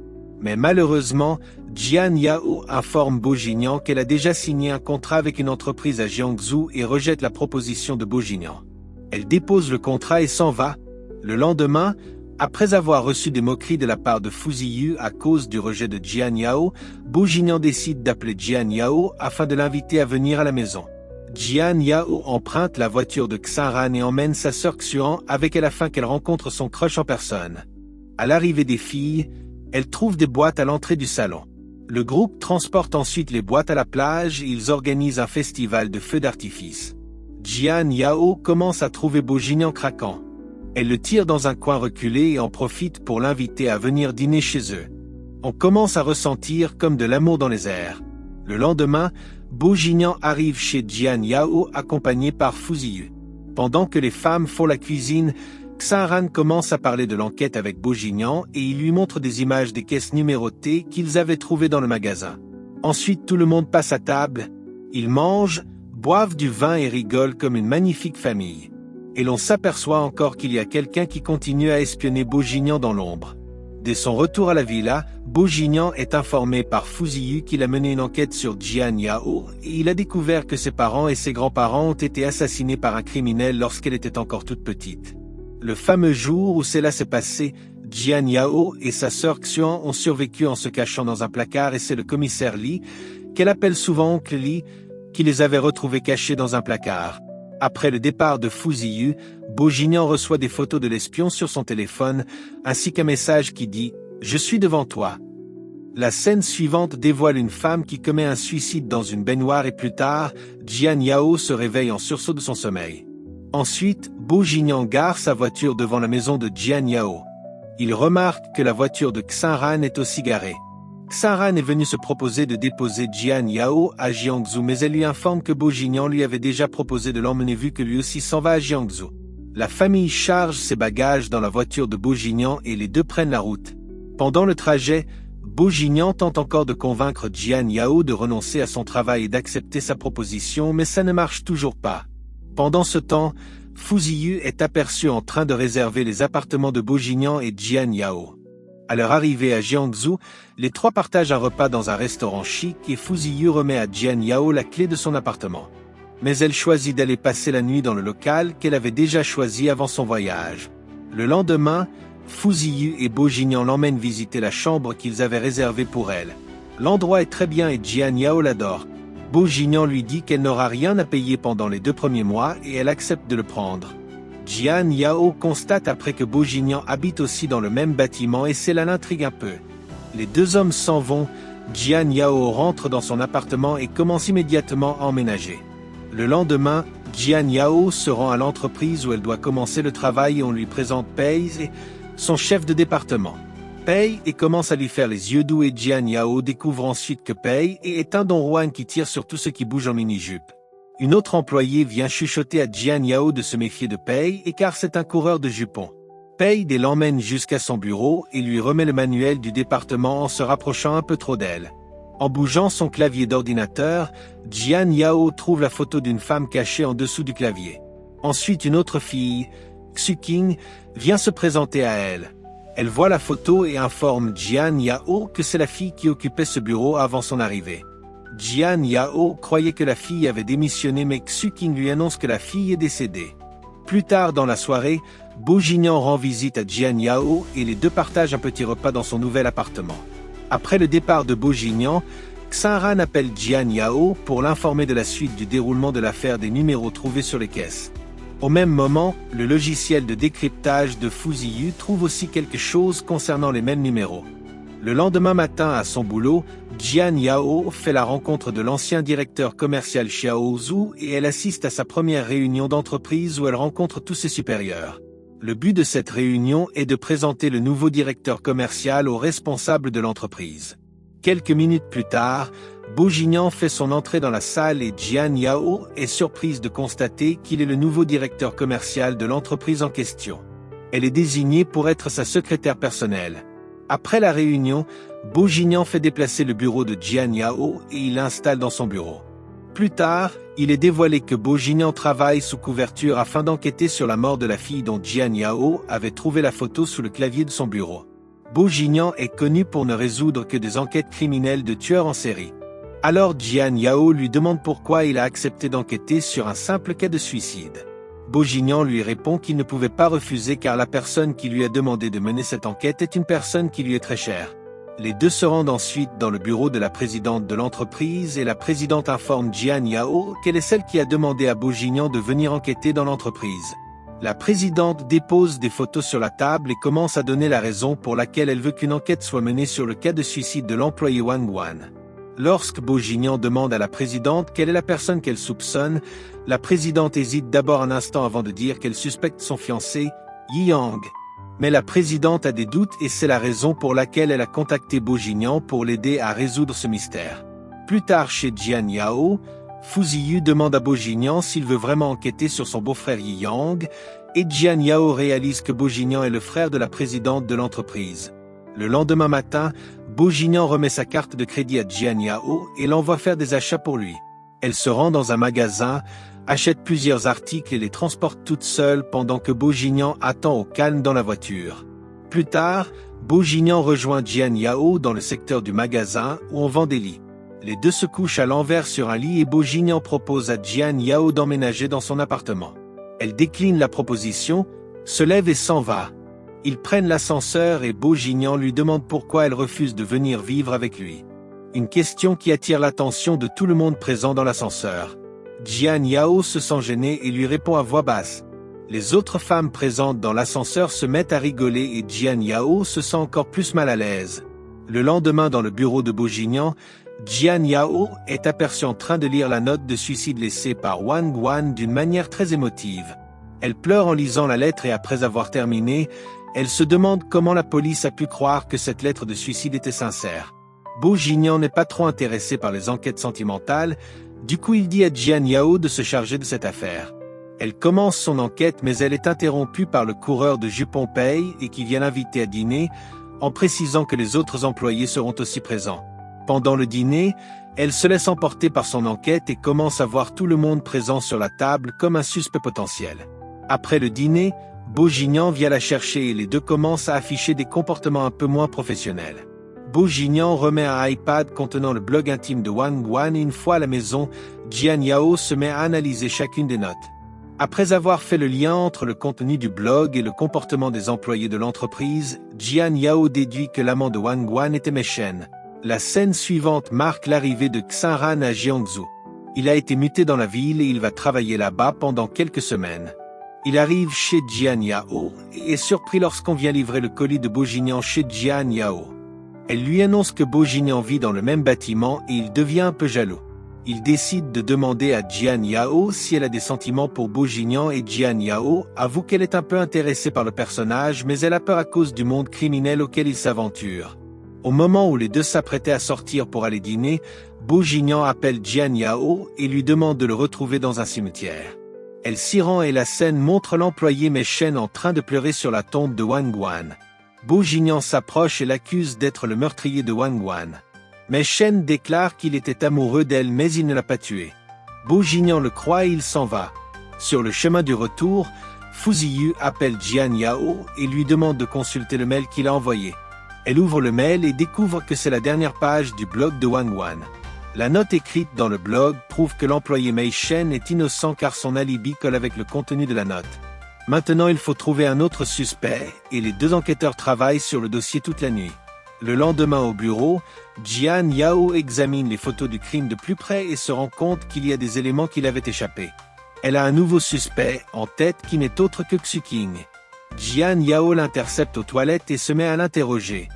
Mais malheureusement, Jian Yao informe Bo Jinian qu'elle a déjà signé un contrat avec une entreprise à Jiangsu et rejette la proposition de Bo Jinian. Elle dépose le contrat et s'en va. Le lendemain, après avoir reçu des moqueries de la part de Fu Ziyu à cause du rejet de Jian Yao, Bo Jinian décide d'appeler Jian Yao afin de l'inviter à venir à la maison. Jian Yao emprunte la voiture de Xin-Ran et emmène sa sœur Xuan avec elle afin qu'elle rencontre son crush en personne. À l'arrivée des filles, elle trouve des boîtes à l'entrée du salon. Le groupe transporte ensuite les boîtes à la plage et ils organisent un festival de feux d'artifice. Jian Yao commence à trouver Bo Jinian craquant. Elle le tire dans un coin reculé et en profite pour l'inviter à venir dîner chez eux. On commence à ressentir comme de l'amour dans les airs. Le lendemain, Bo Jinian arrive chez Jian Yao accompagné par Fu Ziyu. Pendant que les femmes font la cuisine, Xin-Ran commence à parler de l'enquête avec Bo Jinian et il lui montre des images des caisses numérotées qu'ils avaient trouvées dans le magasin. Ensuite, tout le monde passe à table. Ils mangent, boivent du vin et rigolent comme une magnifique famille. Et l'on s'aperçoit encore qu'il y a quelqu'un qui continue à espionner Bo Jinian dans l'ombre. Dès son retour à la villa, Bo Jinian est informé par Fu Ziyu qu'il a mené une enquête sur Jian Yao et il a découvert que ses parents et ses grands-parents ont été assassinés par un criminel lorsqu'elle était encore toute petite. Le fameux jour où cela s'est passé, Jian Yao et sa sœur Xuan ont survécu en se cachant dans un placard et c'est le commissaire Li, qu'elle appelle souvent Oncle Li, qui les avait retrouvés cachés dans un placard. Après le départ de Fu Ziyu, Bo Jinian reçoit des photos de l'espion sur son téléphone, ainsi qu'un message qui dit « Je suis devant toi ». La scène suivante dévoile une femme qui commet un suicide dans une baignoire et plus tard, Jian Yao se réveille en sursaut de son sommeil. Ensuite, Bo Jinian gare sa voiture devant la maison de Jian Yao. Il remarque que la voiture de Xin-Ran est aussi garée. Xinran est venue se proposer de déposer Jian Yao à Jiangsu, mais elle lui informe que Bo Jinian lui avait déjà proposé de l'emmener vu que lui aussi s'en va à Jiangsu. La famille charge ses bagages dans la voiture de Bo Jinian et les deux prennent la route. Pendant le trajet, Bo Jinian tente encore de convaincre Jian Yao de renoncer à son travail et d'accepter sa proposition, mais ça ne marche toujours pas. Pendant ce temps, Fu Ziyu est aperçu en train de réserver les appartements de Bo Jinian et Jian Yao. À leur arrivée à Jiangsu, les trois partagent un repas dans un restaurant chic et Fu Ziyu remet à Jian Yao la clé de son appartement. Mais elle choisit d'aller passer la nuit dans le local qu'elle avait déjà choisi avant son voyage. Le lendemain, Fu Ziyu et Bo Jinian l'emmènent visiter la chambre qu'ils avaient réservée pour elle. L'endroit est très bien et Jian Yao l'adore. Bo Jinian lui dit qu'elle n'aura rien à payer pendant les 2 premiers mois et elle accepte de le prendre. Jian Yao constate après que Bo Jinian habite aussi dans le même bâtiment et cela l'intrigue un peu. Les deux hommes s'en vont, Jian Yao rentre dans son appartement et commence immédiatement à emménager. Le lendemain, Jian Yao se rend à l'entreprise où elle doit commencer le travail et on lui présente Pei, son chef de département. Pei commence à lui faire les yeux doux et Jian Yao découvre ensuite que Pei est un Don Juan qui tire sur tout ce qui bouge en mini-jupe. Une autre employée vient chuchoter à Jian Yao de se méfier de Pei car c'est un coureur de jupons. Pei l'emmène jusqu'à son bureau et lui remet le manuel du département en se rapprochant un peu trop d'elle. En bougeant son clavier d'ordinateur, Jian Yao trouve la photo d'une femme cachée en dessous du clavier. Ensuite une autre fille, Xu Qing, vient se présenter à elle. Elle voit la photo et informe Jian Yao que c'est la fille qui occupait ce bureau avant son arrivée. Jian Yao croyait que la fille avait démissionné mais Xu Qing lui annonce que la fille est décédée. Plus tard dans la soirée, Bo Jinian rend visite à Jian Yao et les deux partagent un petit repas dans son nouvel appartement. Après le départ de Bo Jinian, Xinran appelle Jian Yao pour l'informer de la suite du déroulement de l'affaire des numéros trouvés sur les caisses. Au même moment, le logiciel de décryptage de Fu Ziyu trouve aussi quelque chose concernant les mêmes numéros. Le lendemain matin à son boulot, Jian Yao fait la rencontre de l'ancien directeur commercial Xiao Zhu et elle assiste à sa première réunion d'entreprise où elle rencontre tous ses supérieurs. Le but de cette réunion est de présenter le nouveau directeur commercial aux responsables de l'entreprise. Quelques minutes plus tard, Bo Jinian fait son entrée dans la salle et Jian Yao est surprise de constater qu'il est le nouveau directeur commercial de l'entreprise en question. Elle est désignée pour être sa secrétaire personnelle. Après la réunion, Bo Jinian fait déplacer le bureau de Jian Yao et il l'installe dans son bureau. Plus tard, il est dévoilé que Bo Jinian travaille sous couverture afin d'enquêter sur la mort de la fille dont Jian Yao avait trouvé la photo sous le clavier de son bureau. Bo Jinian est connu pour ne résoudre que des enquêtes criminelles de tueurs en série. Alors Jian Yao lui demande pourquoi il a accepté d'enquêter sur un simple cas de suicide. Bo Jinian lui répond qu'il ne pouvait pas refuser car la personne qui lui a demandé de mener cette enquête est une personne qui lui est très chère. Les deux se rendent ensuite dans le bureau de la présidente de l'entreprise et la présidente informe Jian Yao qu'elle est celle qui a demandé à Bo Jinian de venir enquêter dans l'entreprise. La présidente dépose des photos sur la table et commence à donner la raison pour laquelle elle veut qu'une enquête soit menée sur le cas de suicide de l'employé Wang Guan. Lorsque Bo Jinian demande à la présidente quelle est la personne qu'elle soupçonne, la présidente hésite d'abord un instant avant de dire qu'elle suspecte son fiancé, Yi Yang. Mais la présidente a des doutes et c'est la raison pour laquelle elle a contacté Bo Jinian pour l'aider à résoudre ce mystère. Plus tard chez Jian Yao, Fu Ziyu demande à Bo Jinian s'il veut vraiment enquêter sur son beau-frère Yi Yang, et Jian Yao réalise que Bo Jinian est le frère de la présidente de l'entreprise. Le lendemain matin, Bo Jinian remet sa carte de crédit à Jian Yao et l'envoie faire des achats pour lui. Elle se rend dans un magasin, achète plusieurs articles et les transporte toute seule pendant que Bo Jinian attend au calme dans la voiture. Plus tard, Bo Jinian rejoint Jian Yao dans le secteur du magasin où on vend des lits. Les deux se couchent à l'envers sur un lit et Bo Jinian propose à Jian Yao d'emménager dans son appartement. Elle décline la proposition, se lève et s'en va. Ils prennent l'ascenseur et Bo Jinian lui demande pourquoi elle refuse de venir vivre avec lui. Une question qui attire l'attention de tout le monde présent dans l'ascenseur. Jian Yao se sent gêné et lui répond à voix basse. Les autres femmes présentes dans l'ascenseur se mettent à rigoler et Jian Yao se sent encore plus mal à l'aise. Le lendemain dans le bureau de Bo Jinian, Jian Yao est aperçue en train de lire la note de suicide laissée par Wang Guan d'une manière très émotive. Elle pleure en lisant la lettre et après avoir terminé, elle se demande comment la police a pu croire que cette lettre de suicide était sincère. Bo Jinian n'est pas trop intéressé par les enquêtes sentimentales, du coup il dit à Jian Yao de se charger de cette affaire. Elle commence son enquête mais elle est interrompue par le coureur de jupons Pei et qui vient l'inviter à dîner, en précisant que les autres employés seront aussi présents. Pendant le dîner, elle se laisse emporter par son enquête et commence à voir tout le monde présent sur la table comme un suspect potentiel. Après le dîner, Bo Jinian vient la chercher et les deux commencent à afficher des comportements un peu moins professionnels. Bo Jinian remet un iPad contenant le blog intime de Wang Guan et une fois à la maison, Jian Yao se met à analyser chacune des notes. Après avoir fait le lien entre le contenu du blog et le comportement des employés de l'entreprise, Jian Yao déduit que l'amant de Wang Guan était Mei Shen. La scène suivante marque l'arrivée de Xinran à Jiangsu. Il a été muté dans la ville et il va travailler là-bas pendant quelques semaines. Il arrive chez Jian Yao et est surpris lorsqu'on vient livrer le colis de Bo Jinian chez Jian Yao. Elle lui annonce que Bo Jinian vit dans le même bâtiment et il devient un peu jaloux. Il décide de demander à Jian Yao si elle a des sentiments pour Bo Jinian et Jian Yao avoue qu'elle est un peu intéressée par le personnage mais elle a peur à cause du monde criminel auquel il s'aventure. Au moment où les deux s'apprêtaient à sortir pour aller dîner, Bo Jinian appelle Jian Yao et lui demande de le retrouver dans un cimetière. Elle s'y rend et la scène montre l'employé Mei Shen en train de pleurer sur la tombe de Wang Guan. Bo Jinian s'approche et l'accuse d'être le meurtrier de Wang Guan. Mei Shen déclare qu'il était amoureux d'elle mais il ne l'a pas tuée. Bo Jinian le croit et il s'en va. Sur le chemin du retour, Fu Ziyu appelle Jian Yao et lui demande de consulter le mail qu'il a envoyé. Elle ouvre le mail et découvre que c'est la dernière page du blog de Wang Guan. La note écrite dans le blog prouve que l'employé Mei Shen est innocent car son alibi colle avec le contenu de la note. Maintenant il faut trouver un autre suspect et les deux enquêteurs travaillent sur le dossier toute la nuit. Le lendemain au bureau, Jian Yao examine les photos du crime de plus près et se rend compte qu'il y a des éléments qui l'avaient échappé. Elle a un nouveau suspect en tête qui n'est autre que Xu Qing. Jian Yao l'intercepte aux toilettes et se met à l'interroger.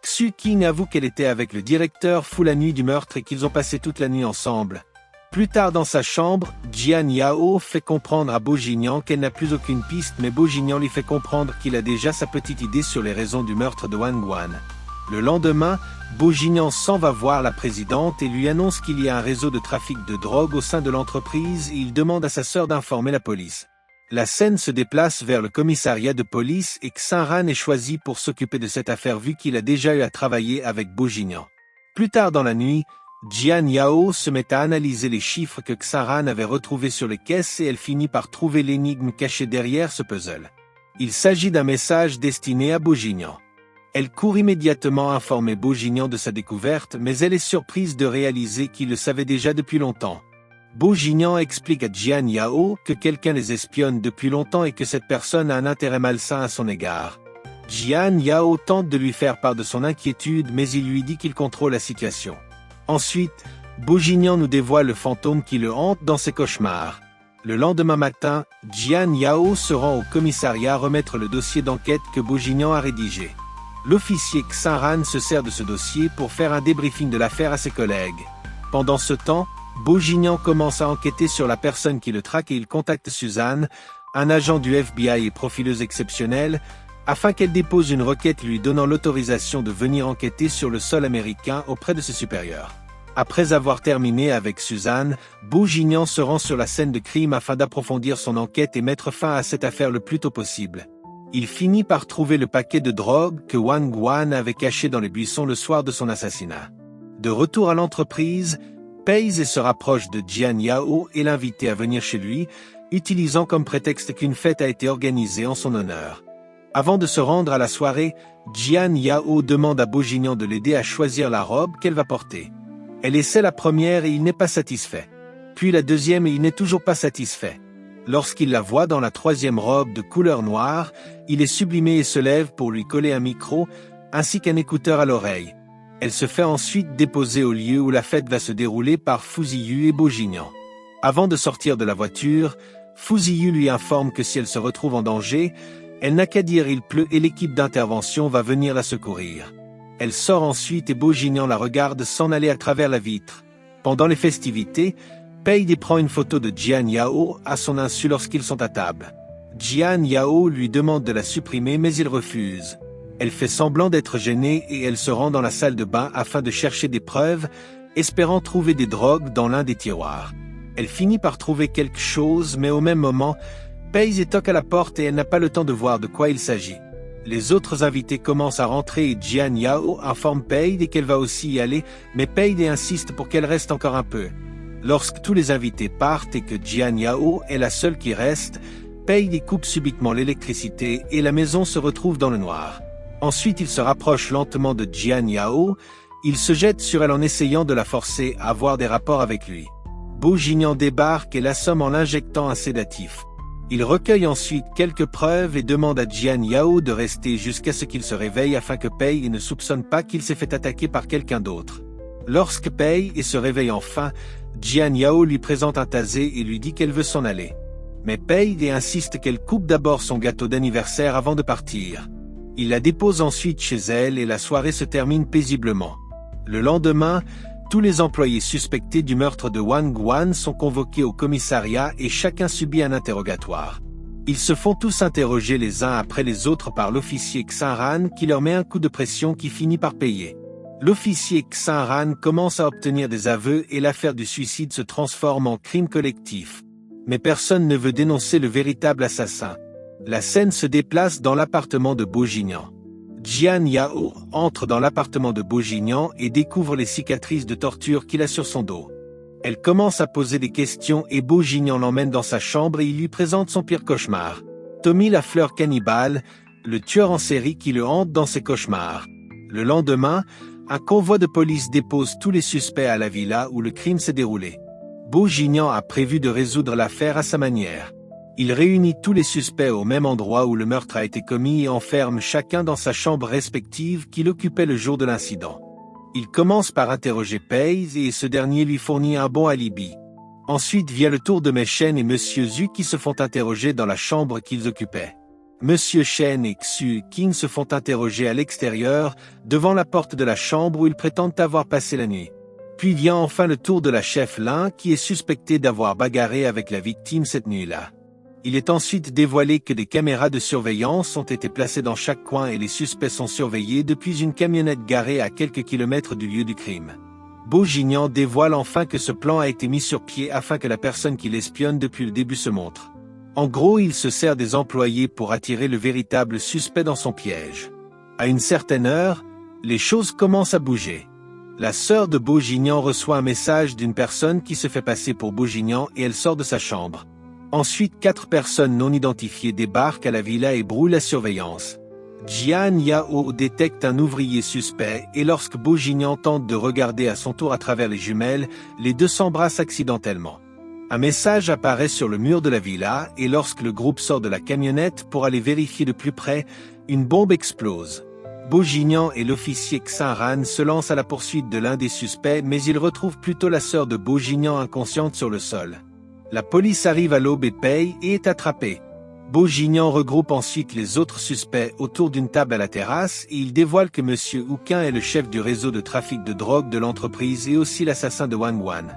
Xu Qing avoue qu'elle était avec le directeur Fu la nuit du meurtre et qu'ils ont passé toute la nuit ensemble. Plus tard dans sa chambre, Jian Yao fait comprendre à Bo Jinian qu'elle n'a plus aucune piste mais Bo Jinian lui fait comprendre qu'il a déjà sa petite idée sur les raisons du meurtre de Wang Guan. Le lendemain, Bo Jinian s'en va voir la présidente et lui annonce qu'il y a un réseau de trafic de drogue au sein de l'entreprise et il demande à sa sœur d'informer la police. La scène se déplace vers le commissariat de police et Xinran est choisi pour s'occuper de cette affaire vu qu'il a déjà eu à travailler avec Bo Jinian. Plus tard dans la nuit, Jian Yao se met à analyser les chiffres que Xinran avait retrouvés sur les caisses et elle finit par trouver l'énigme cachée derrière ce puzzle. Il s'agit d'un message destiné à Bo Jinian. Elle court immédiatement informer Bo Jinian de sa découverte mais elle est surprise de réaliser qu'il le savait déjà depuis longtemps. Bo Jinian explique à Jian Yao que quelqu'un les espionne depuis longtemps et que cette personne a un intérêt malsain à son égard. Jian Yao tente de lui faire part de son inquiétude mais il lui dit qu'il contrôle la situation. Ensuite, Bo Jinian nous dévoile le fantôme qui le hante dans ses cauchemars. Le lendemain matin, Jian Yao se rend au commissariat remettre le dossier d'enquête que Bo Jinian a rédigé. L'officier Xinran se sert de ce dossier pour faire un débriefing de l'affaire à ses collègues. Pendant ce temps, Bo Jinian commence à enquêter sur la personne qui le traque et il contacte Suzanne, un agent du FBI et profileuse exceptionnelle, afin qu'elle dépose une requête lui donnant l'autorisation de venir enquêter sur le sol américain auprès de ses supérieurs. Après avoir terminé avec Suzanne, Bo Jinian se rend sur la scène de crime afin d'approfondir son enquête et mettre fin à cette affaire le plus tôt possible. Il finit par trouver le paquet de drogue que Wang Guan avait caché dans les buissons le soir de son assassinat. De retour à l'entreprise, Pei se rapproche de Jian Yao et l'invite à venir chez lui, utilisant comme prétexte qu'une fête a été organisée en son honneur. Avant de se rendre à la soirée, Jian Yao demande à Bo Jinian de l'aider à choisir la robe qu'elle va porter. Elle essaie la première et il n'est pas satisfait. Puis la deuxième et il n'est toujours pas satisfait. Lorsqu'il la voit dans la troisième robe de couleur noire, il est sublimé et se lève pour lui coller un micro, ainsi qu'un écouteur à l'oreille. Elle se fait ensuite déposer au lieu où la fête va se dérouler par Fu Ziyu et Bo Jinian. Avant de sortir de la voiture, Fu Ziyu lui informe que si elle se retrouve en danger, elle n'a qu'à dire il pleut et l'équipe d'intervention va venir la secourir. Elle sort ensuite et Bo Jinian la regarde s'en aller à travers la vitre. Pendant les festivités, Pei prend une photo de Jian Yao à son insu lorsqu'ils sont à table. Jian Yao lui demande de la supprimer mais il refuse. Elle fait semblant d'être gênée et elle se rend dans la salle de bain afin de chercher des preuves, espérant trouver des drogues dans l'un des tiroirs. Elle finit par trouver quelque chose, mais au même moment, Paige toque à la porte et elle n'a pas le temps de voir de quoi il s'agit. Les autres invités commencent à rentrer et Jian Yao informe Paige qu'elle va aussi y aller, mais Paige insiste pour qu'elle reste encore un peu. Lorsque tous les invités partent et que Jian Yao est la seule qui reste, Paige coupe subitement l'électricité et la maison se retrouve dans le noir. Ensuite, il se rapproche lentement de Jian Yao, il se jette sur elle en essayant de la forcer à avoir des rapports avec lui. Bo Jinian débarque et l'assomme en l'injectant un sédatif. Il recueille ensuite quelques preuves et demande à Jian Yao de rester jusqu'à ce qu'il se réveille afin que Pei ne soupçonne pas qu'il s'est fait attaquer par quelqu'un d'autre. Lorsque Pei se réveille enfin, Jian Yao lui présente un tasé et lui dit qu'elle veut s'en aller. Mais Pei insiste qu'elle coupe d'abord son gâteau d'anniversaire avant de partir. Il la dépose ensuite chez elle et la soirée se termine paisiblement. Le lendemain, tous les employés suspectés du meurtre de Wang Guan sont convoqués au commissariat et chacun subit un interrogatoire. Ils se font tous interroger les uns après les autres par l'officier Xinran qui leur met un coup de pression qui finit par payer. L'officier Xinran commence à obtenir des aveux et l'affaire du suicide se transforme en crime collectif. Mais personne ne veut dénoncer le véritable assassin. La scène se déplace dans l'appartement de Bo Jinian. Jian Yao entre dans l'appartement de Bo Jinian et découvre les cicatrices de torture qu'il a sur son dos. Elle commence à poser des questions et Bo Jinian l'emmène dans sa chambre et il lui présente son pire cauchemar. Tommy la fleur cannibale, le tueur en série qui le hante dans ses cauchemars. Le lendemain, un convoi de police dépose tous les suspects à la villa où le crime s'est déroulé. Bo Jinian a prévu de résoudre l'affaire à sa manière. Il réunit tous les suspects au même endroit où le meurtre a été commis et enferme chacun dans sa chambre respective qu'il occupait le jour de l'incident. Il commence par interroger Paige et ce dernier lui fournit un bon alibi. Ensuite vient le tour de Mechen et Monsieur Zhu qui se font interroger dans la chambre qu'ils occupaient. Monsieur Shen et Xu Qing se font interroger à l'extérieur, devant la porte de la chambre où ils prétendent avoir passé la nuit. Puis vient enfin le tour de la chef Lin qui est suspectée d'avoir bagarré avec la victime cette nuit-là. Il est ensuite dévoilé que des caméras de surveillance ont été placées dans chaque coin et les suspects sont surveillés depuis une camionnette garée à quelques kilomètres du lieu du crime. Bo Jinian dévoile enfin que ce plan a été mis sur pied afin que la personne qui l'espionne depuis le début se montre. En gros, il se sert des employés pour attirer le véritable suspect dans son piège. À une certaine heure, les choses commencent à bouger. La sœur de Bo Jinian reçoit un message d'une personne qui se fait passer pour Bo Jinian et elle sort de sa chambre. Ensuite, 4 personnes non identifiées débarquent à la villa et brouillent la surveillance. Jian Yao détecte un ouvrier suspect et lorsque Bo Jinian tente de regarder à son tour à travers les jumelles, les deux s'embrassent accidentellement. Un message apparaît sur le mur de la villa et lorsque le groupe sort de la camionnette pour aller vérifier de plus près, une bombe explose. Bo Jinian et l'officier Xinran se lancent à la poursuite de l'un des suspects mais ils retrouvent plutôt la sœur de Bo Jinian inconsciente sur le sol. La police arrive à l'aube et paye et est attrapée. Bo Jinian regroupe ensuite les autres suspects autour d'une table à la terrasse et il dévoile que M. Huquin est le chef du réseau de trafic de drogue de l'entreprise et aussi l'assassin de Wang Guan.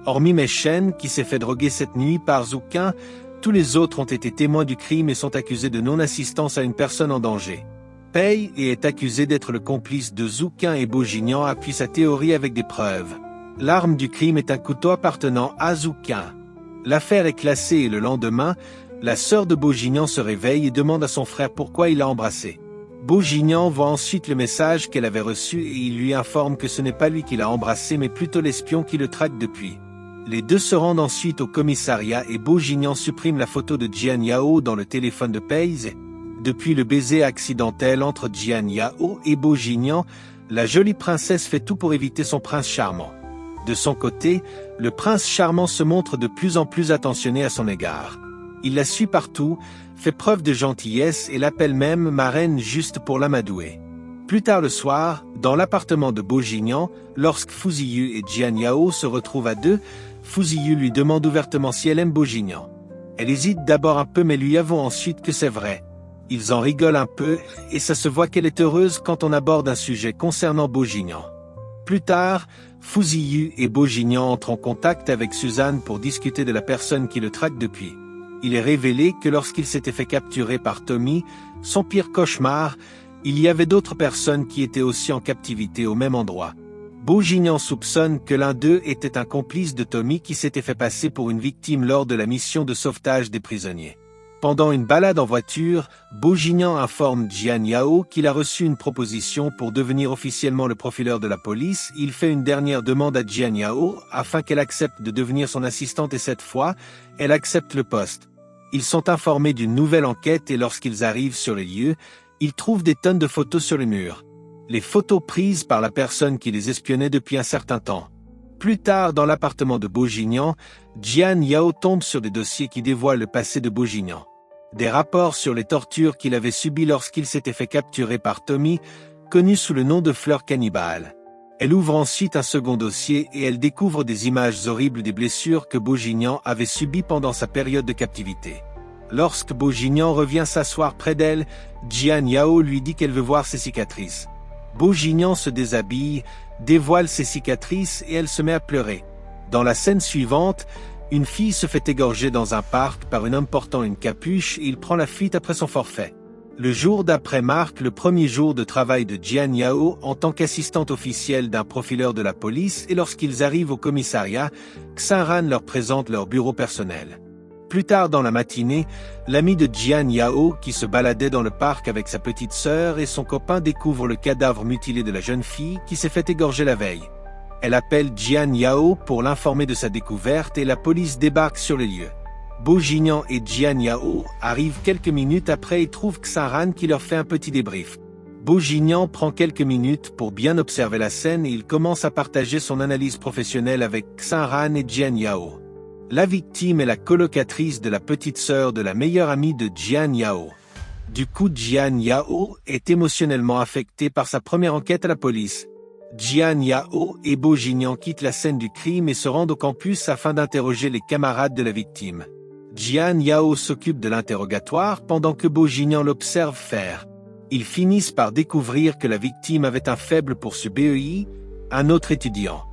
Hormis Mechen, qui s'est fait droguer cette nuit par Huquin, tous les autres ont été témoins du crime et sont accusés de non-assistance à une personne en danger. Pei est accusé d'être le complice de Huquin et Bo Jinian appuie sa théorie avec des preuves. L'arme du crime est un couteau appartenant à Huquin. L'affaire est classée et le lendemain, la sœur de Bo Jinian se réveille et demande à son frère pourquoi il l'a embrassée. Bo Jinian voit ensuite le message qu'elle avait reçu et il lui informe que ce n'est pas lui qui l'a embrassée mais plutôt l'espion qui le traque depuis. Les deux se rendent ensuite au commissariat et Bo Jinian supprime la photo de Jian Yao dans le téléphone de Paige. Depuis le baiser accidentel entre Jian Yao et Bo Jinian, la jolie princesse fait tout pour éviter son prince charmant. De son côté, le prince charmant se montre de plus en plus attentionné à son égard. Il la suit partout, fait preuve de gentillesse et l'appelle même marraine juste pour l'amadouer. Plus tard le soir, dans l'appartement de Bo Jinian, lorsque Fuziyu et Jian Yao se retrouvent à deux, Fuziyu lui demande ouvertement si elle aime Bo Jinian. Elle hésite d'abord un peu mais lui avoue ensuite que c'est vrai. Ils en rigolent un peu et ça se voit qu'elle est heureuse quand on aborde un sujet concernant Bo Jinian. Plus tard, Fuziyu et Bo Jinian entrent en contact avec Suzanne pour discuter de la personne qui le traque depuis. Il est révélé que lorsqu'il s'était fait capturer par Tommy, son pire cauchemar, Il y avait d'autres personnes qui étaient aussi en captivité au même endroit. Bourguignon soupçonne que l'un d'eux était un complice de Tommy qui s'était fait passer pour une victime lors de la mission de sauvetage des prisonniers. Pendant une balade en voiture, Bourguignon informe Jian Yao qu'il a reçu une proposition pour devenir officiellement le profileur de la police. Il fait une dernière demande à Jian Yao afin qu'elle accepte de devenir son assistante et cette fois, elle accepte le poste. Ils sont informés d'une nouvelle enquête et lorsqu'ils arrivent sur les lieux, ils trouvent des tonnes de photos sur les murs. Les photos prises par la personne qui les espionnait depuis un certain temps. Plus tard, dans l'appartement de Bourguignon, Jian Yao tombe sur des dossiers qui dévoilent le passé de Bourguignon. Des rapports sur les tortures qu'il avait subies lorsqu'il s'était fait capturer par Tommy, connu sous le nom de Fleur Cannibale. Elle ouvre ensuite un second dossier et elle découvre des images horribles des blessures que Bourguignon avait subies pendant sa période de captivité. Lorsque Bourguignon revient s'asseoir près d'elle, Jian Yao lui dit qu'elle veut voir ses cicatrices. Bourguignon se déshabille, dévoile ses cicatrices et elle se met à pleurer. Dans la scène suivante, une fille se fait égorger dans un parc par un homme portant une capuche et il prend la fuite après son forfait. Le jour d'après marque le premier jour de travail de Jian Yao en tant qu'assistante officielle d'un profileur de la police et lorsqu'ils arrivent au commissariat, Xinran leur présente leur bureau personnel. Plus tard dans la matinée, l'ami de Jian Yao qui se baladait dans le parc avec sa petite sœur et son copain découvre le cadavre mutilé de la jeune fille qui s'est fait égorger la veille. Elle appelle Jian Yao pour l'informer de sa découverte et la police débarque sur les lieux. Bourguignon et Jian Yao arrivent quelques minutes après et trouvent Xinran qui leur fait un petit débrief. Bourguignon prend quelques minutes pour bien observer la scène et il commence à partager son analyse professionnelle avec Xinran et Jian Yao. La victime est la colocatrice de la petite sœur de la meilleure amie de Jian Yao. Du coup, Jian Yao est émotionnellement affecté par sa première enquête à la police. Jian Yao et Bourguignon quittent la scène du crime et se rendent au campus afin d'interroger les camarades de la victime. Jian Yao s'occupe de l'interrogatoire pendant que Bourguignon l'observe faire. Ils finissent par découvrir que la victime avait un faible pour ce BEI, un autre étudiant.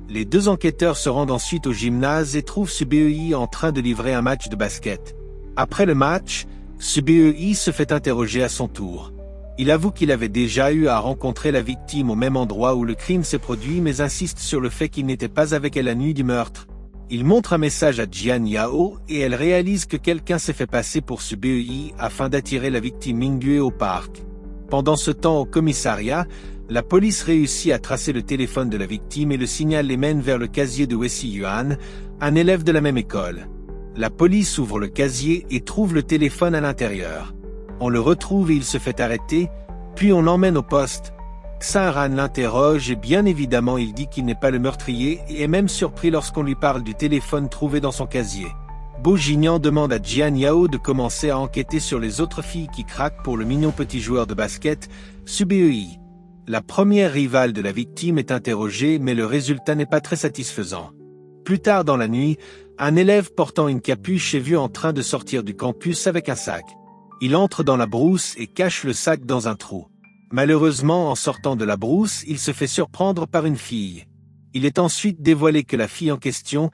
Les deux enquêteurs se rendent ensuite au gymnase et trouvent ce BEI en train de livrer un match de basket. Après le match, ce BEI se fait interroger à son tour. Il avoue qu'il avait déjà eu à rencontrer la victime au même endroit où le crime s'est produit mais insiste sur le fait qu'il n'était pas avec elle la nuit du meurtre. Il montre un message à Jian Yao et elle réalise que quelqu'un s'est fait passer pour ce BEI afin d'attirer la victime Mingyue au parc. Pendant ce temps au commissariat, la police réussit à tracer le téléphone de la victime et le signal les mène vers le casier de Wei Yuan, un élève de la même école. La police ouvre le casier et trouve le téléphone à l'intérieur. On le retrouve et il se fait arrêter, puis on l'emmène au poste. Xinran l'interroge et bien évidemment il dit qu'il n'est pas le meurtrier et est même surpris lorsqu'on lui parle du téléphone trouvé dans son casier. Bourguignon demande à Jian Yao de commencer à enquêter sur les autres filles qui craquent pour le mignon petit joueur de basket, Subei. La première rivale de la victime est interrogée mais le résultat n'est pas très satisfaisant. Plus tard dans la nuit, un élève portant une capuche est vu en train de sortir du campus avec un sac. Il entre dans la brousse et cache le sac dans un trou. Malheureusement, en sortant de la brousse, il se fait surprendre par une fille. Il est ensuite dévoilé que la fille en question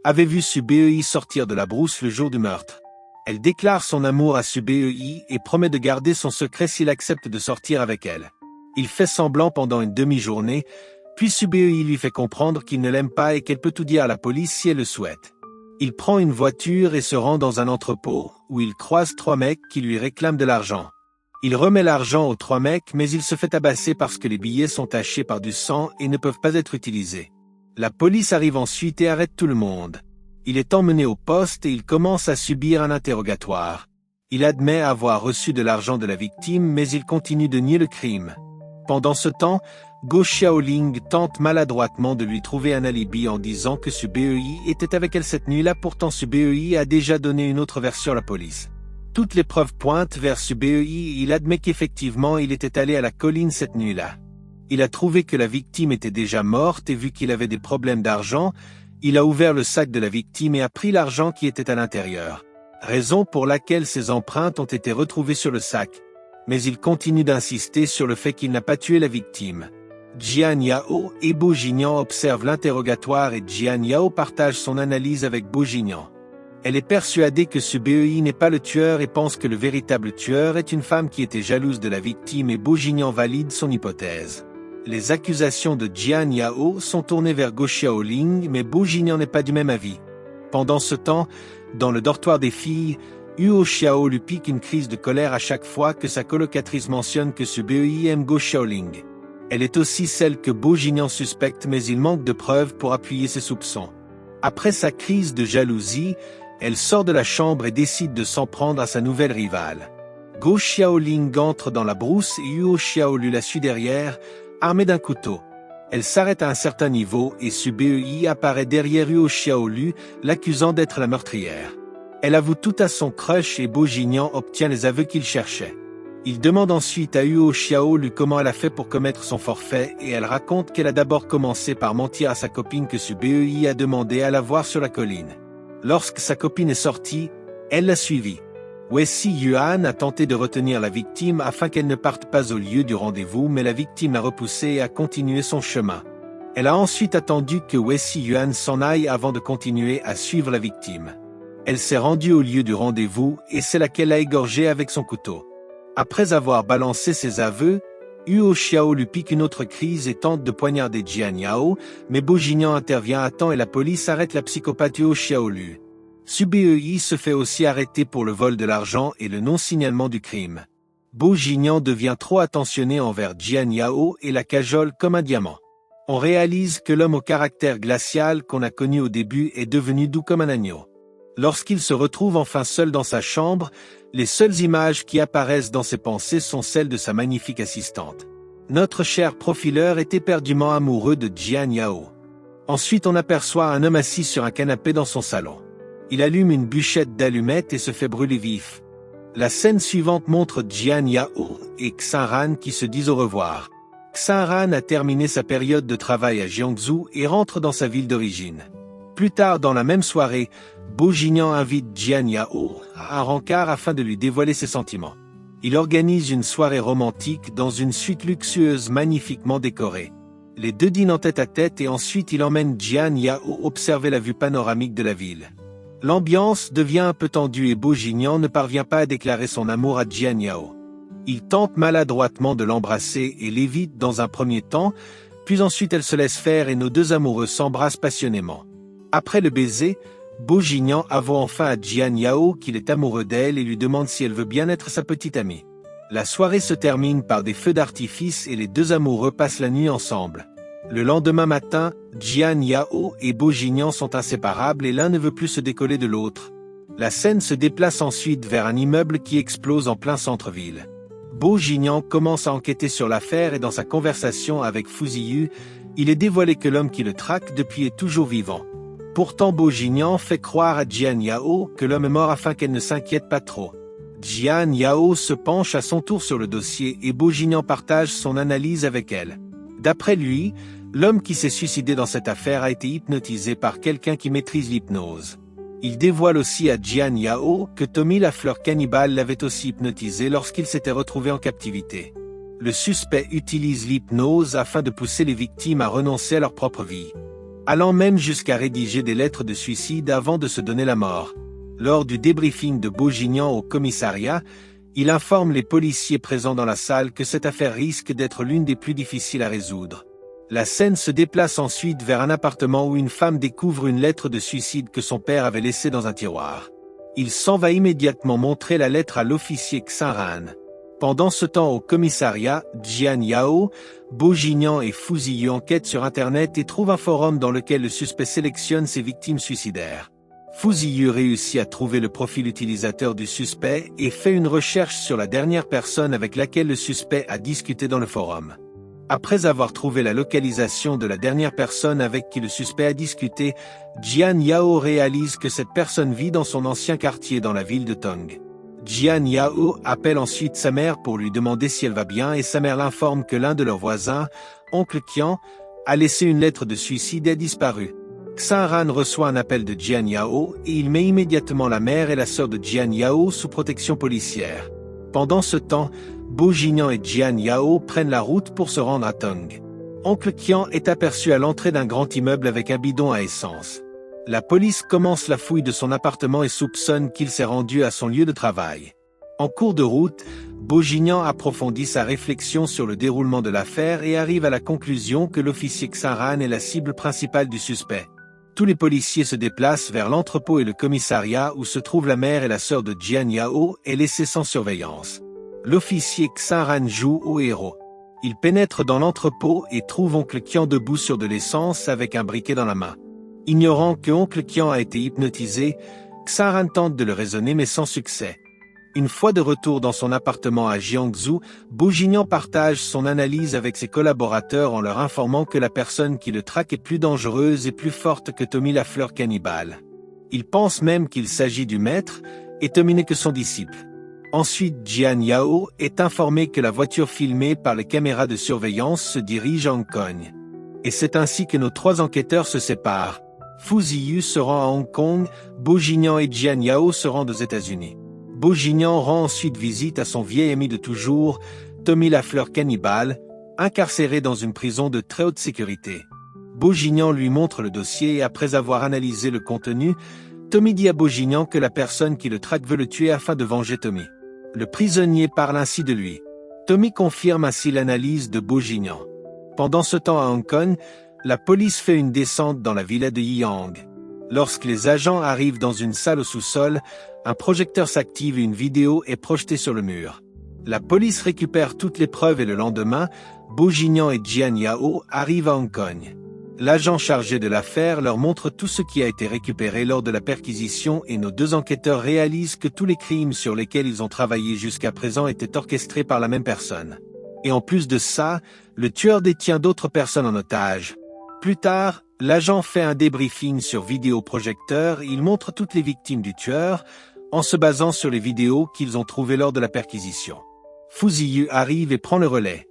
avait vu Subei sortir de la brousse le jour du meurtre. Elle déclare son amour à Subei et promet de garder son secret s'il accepte de sortir avec elle. Il fait semblant pendant une demi-journée, puis Subei lui fait comprendre qu'il ne l'aime pas et qu'elle peut tout dire à la police si elle le souhaite. Il prend une voiture et se rend dans un entrepôt, où il croise 3 mecs qui lui réclament de l'argent. Il remet l'argent aux 3 mecs mais il se fait tabasser parce que les billets sont tachés par du sang et ne peuvent pas être utilisés. La police arrive ensuite et arrête tout le monde. Il est emmené au poste et il commence à subir un interrogatoire. Il admet avoir reçu de l'argent de la victime mais il continue de nier le crime. Pendant ce temps, Go Xiaoling tente maladroitement de lui trouver un alibi en disant que Subei était avec elle cette nuit-là, pourtant Subei a déjà donné une autre version à la police. Toutes les preuves pointent vers Subei, il admet qu'effectivement il était allé à la colline cette nuit-là. Il a trouvé que la victime était déjà morte et vu qu'il avait des problèmes d'argent, il a ouvert le sac de la victime et a pris l'argent qui était à l'intérieur. Raison pour laquelle ses empreintes ont été retrouvées sur le sac. Mais il continue d'insister sur le fait qu'il n'a pas tué la victime. Jian Yao et Bourguignon observent l'interrogatoire et Jian Yao partage son analyse avec Bourguignon. Elle est persuadée que ce BEI n'est pas le tueur et pense que le véritable tueur est une femme qui était jalouse de la victime et Bo-Jinian valide son hypothèse. Les accusations de Jian Yao sont tournées vers Go Xiaoling mais Bo-Jinian n'est pas du même avis. Pendant ce temps, dans le dortoir des filles, Huo Xiao lui pique une crise de colère à chaque fois que sa colocatrice mentionne que ce BEI aime Go Xiaoling. Elle est aussi celle que Bo-Jinian suspecte mais il manque de preuves pour appuyer ses soupçons. Après sa crise de jalousie, elle sort de la chambre et décide de s'en prendre à sa nouvelle rivale. Go Xiaoling entre dans la brousse et Huo Xiao lui la suit derrière, armé d'un couteau. Elle s'arrête à un certain niveau et Su Bei apparaît derrière Huo Xiaolu, l'accusant d'être la meurtrière. Elle avoue tout à son crush et Bo-Jinian obtient les aveux qu'il cherchait. Il demande ensuite à Huo Xiaolu comment elle a fait pour commettre son forfait et elle raconte qu'elle a d'abord commencé par mentir à sa copine que Su Bei a demandé à la voir sur la colline. Lorsque sa copine est sortie, elle l'a suivie. Wei-Si Yuan a tenté de retenir la victime afin qu'elle ne parte pas au lieu du rendez-vous mais la victime l'a repoussée et a continué son chemin. Elle a ensuite attendu que Wei-Si Yuan s'en aille avant de continuer à suivre la victime. Elle s'est rendue au lieu du rendez-vous et c'est là qu'elle l'a égorgée avec son couteau. Après avoir balancé ses aveux, Huo Xiao lui pique une autre crise et tente de poignarder Jian Yao, mais Bo-Jinian intervient à temps et la police arrête la psychopathe Huo Xiaolu. Su Bei se fait aussi arrêter pour le vol de l'argent et le non-signalement du crime. Bo-Jinian devient trop attentionné envers Jian Yao et la cajole comme un diamant. On réalise que l'homme au caractère glacial qu'on a connu au début est devenu doux comme un agneau. Lorsqu'il se retrouve enfin seul dans sa chambre, les seules images qui apparaissent dans ses pensées sont celles de sa magnifique assistante. Notre cher profileur est éperdument amoureux de Jian Yao. Ensuite on aperçoit un homme assis sur un canapé dans son salon. Il allume une bûchette d'allumettes et se fait brûler vif. La scène suivante montre Jian Yao et Xinran qui se disent au revoir. Xinran a terminé sa période de travail à Jiangsu et rentre dans sa ville d'origine. Plus tard dans la même soirée, Bo-Jinian invite Jian Yao à un rencard afin de lui dévoiler ses sentiments. Il organise une soirée romantique dans une suite luxueuse magnifiquement décorée. Les deux dînent en tête-à-tête et ensuite il emmène Jian Yao observer la vue panoramique de la ville. L'ambiance devient un peu tendue et Bo-Jinian ne parvient pas à déclarer son amour à Jian Yao. Il tente maladroitement de l'embrasser et l'évite dans un premier temps, puis ensuite elle se laisse faire et nos deux amoureux s'embrassent passionnément. Après le baiser, Bo-Jinian avoue enfin à Jian Yao qu'il est amoureux d'elle et lui demande si elle veut bien être sa petite amie. La soirée se termine par des feux d'artifice et les deux amoureux passent la nuit ensemble. Le lendemain matin, Jian Yao et Bo-Jinian sont inséparables et l'un ne veut plus se décoller de l'autre. La scène se déplace ensuite vers un immeuble qui explose en plein centre-ville. Bo-Jinian commence à enquêter sur l'affaire et dans sa conversation avec Fu Ziyu, il est dévoilé que l'homme qui le traque depuis est toujours vivant. Pourtant Bo-Jinian fait croire à Jian Yao que l'homme est mort afin qu'elle ne s'inquiète pas trop. Jian Yao se penche à son tour sur le dossier et Bo-Jinian partage son analyse avec elle. D'après lui, l'homme qui s'est suicidé dans cette affaire a été hypnotisé par quelqu'un qui maîtrise l'hypnose. Il dévoile aussi à Jian Yao que Tommy la fleur cannibale l'avait aussi hypnotisé lorsqu'il s'était retrouvé en captivité. Le suspect utilise l'hypnose afin de pousser les victimes à renoncer à leur propre vie, allant même jusqu'à rédiger des lettres de suicide avant de se donner la mort. Lors du débriefing de Bo-Jinian au commissariat, il informe les policiers présents dans la salle que cette affaire risque d'être l'une des plus difficiles à résoudre. La scène se déplace ensuite vers un appartement où une femme découvre une lettre de suicide que son père avait laissée dans un tiroir. Il s'en va immédiatement montrer la lettre à l'officier Xinran. Pendant ce temps au commissariat, Jian Yao, Bo-Jinian et Fu Ziyu enquêtent sur Internet et trouvent un forum dans lequel le suspect sélectionne ses victimes suicidaires. Fu Ziyu réussit à trouver le profil utilisateur du suspect et fait une recherche sur la dernière personne avec laquelle le suspect a discuté dans le forum. Après avoir trouvé la localisation de la dernière personne avec qui le suspect a discuté, Jian Yao réalise que cette personne vit dans son ancien quartier dans la ville de Tong. Jian Yao appelle ensuite sa mère pour lui demander si elle va bien et sa mère l'informe que l'un de leurs voisins, oncle Qian, a laissé une lettre de suicide et a disparu. Xinran reçoit un appel de Jian Yao et il met immédiatement la mère et la sœur de Jian Yao sous protection policière. Pendant ce temps, Bo-Jinian et Jian Yao prennent la route pour se rendre à Tong. Oncle Qian est aperçu à l'entrée d'un grand immeuble avec un bidon à essence. La police commence la fouille de son appartement et soupçonne qu'il s'est rendu à son lieu de travail. En cours de route, Bourguignon approfondit sa réflexion sur le déroulement de l'affaire et arrive à la conclusion que l'officier Xaran est la cible principale du suspect. Tous les policiers se déplacent vers l'entrepôt et le commissariat où se trouvent la mère et la sœur de Jian Yao et laissés sans surveillance. L'officier Xaran joue au héros. Il pénètre dans l'entrepôt et trouve oncle Qian debout sur de l'essence avec un briquet dans la main. Ignorant que oncle Qian a été hypnotisé, Xaran tente de le raisonner mais sans succès. Une fois de retour dans son appartement à Jiangsu, Bourguignon partage son analyse avec ses collaborateurs en leur informant que la personne qui le traque est plus dangereuse et plus forte que Tommy la fleur cannibale. Il pense même qu'il s'agit du maître, et Tommy n'est que son disciple. Ensuite, Jian Yao est informé que la voiture filmée par les caméras de surveillance se dirige à Hong Kong. Et c'est ainsi que nos trois enquêteurs se séparent. Fu Ziyu se rend à Hong Kong, Bourguignon et Jian Yao se rendent aux États-Unis. Bourguignon rend ensuite visite à son vieil ami de toujours, Tommy la fleur cannibale, incarcéré dans une prison de très haute sécurité. Bourguignon lui montre le dossier et après avoir analysé le contenu, Tommy dit à Bourguignon que la personne qui le traque veut le tuer afin de venger Tommy. Le prisonnier parle ainsi de lui. Tommy confirme ainsi l'analyse de Bourguignon. Pendant ce temps à Hong Kong, la police fait une descente dans la villa de Yiyang. Lorsque les agents arrivent dans une salle au sous-sol, un projecteur s'active et une vidéo est projetée sur le mur. La police récupère toutes les preuves et le lendemain, Bourguignon et Jian Yao arrivent à Hong Kong. L'agent chargé de l'affaire leur montre tout ce qui a été récupéré lors de la perquisition et nos deux enquêteurs réalisent que tous les crimes sur lesquels ils ont travaillé jusqu'à présent étaient orchestrés par la même personne. Et en plus de ça, le tueur détient d'autres personnes en otage. Plus tard, l'agent fait un débriefing sur vidéoprojecteur et il montre toutes les victimes du tueur, en se basant sur les vidéos qu'ils ont trouvées lors de la perquisition. Fu Ziyu arrive et prend le relais.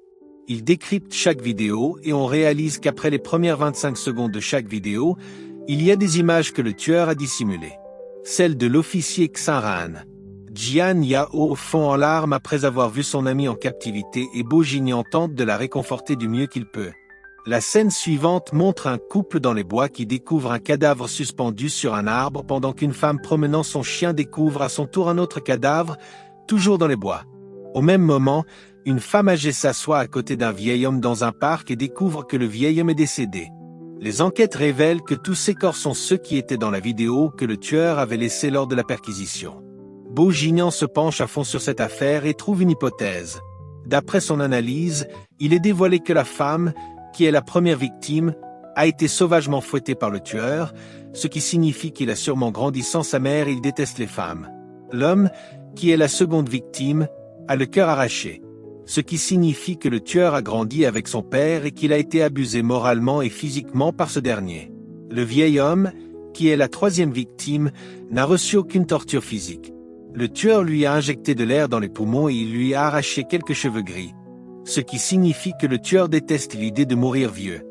Il décrypte chaque vidéo et on réalise qu'après les premières 25 secondes de chaque vidéo, il y a des images que le tueur a dissimulées. Celle de l'officier Xaran. Jian Yao fond en larmes après avoir vu son ami en captivité et Bourguignon tente de la réconforter du mieux qu'il peut. La scène suivante montre un couple dans les bois qui découvre un cadavre suspendu sur un arbre pendant qu'une femme promenant son chien découvre à son tour un autre cadavre, toujours dans les bois. Au même moment, une femme âgée s'assoit à côté d'un vieil homme dans un parc et découvre que le vieil homme est décédé. Les enquêtes révèlent que tous ces corps sont ceux qui étaient dans la vidéo que le tueur avait laissée lors de la perquisition. Bourguignon se penche à fond sur cette affaire et trouve une hypothèse. D'après son analyse, il est dévoilé que la femme, qui est la première victime, a été sauvagement fouettée par le tueur, ce qui signifie qu'il a sûrement grandi sans sa mère et il déteste les femmes. L'homme, qui est la seconde victime, a le cœur arraché, ce qui signifie que le tueur a grandi avec son père et qu'il a été abusé moralement et physiquement par ce dernier. Le vieil homme, qui est la troisième victime, n'a reçu aucune torture physique. Le tueur lui a injecté de l'air dans les poumons et il lui a arraché quelques cheveux gris, ce qui signifie que le tueur déteste l'idée de mourir vieux.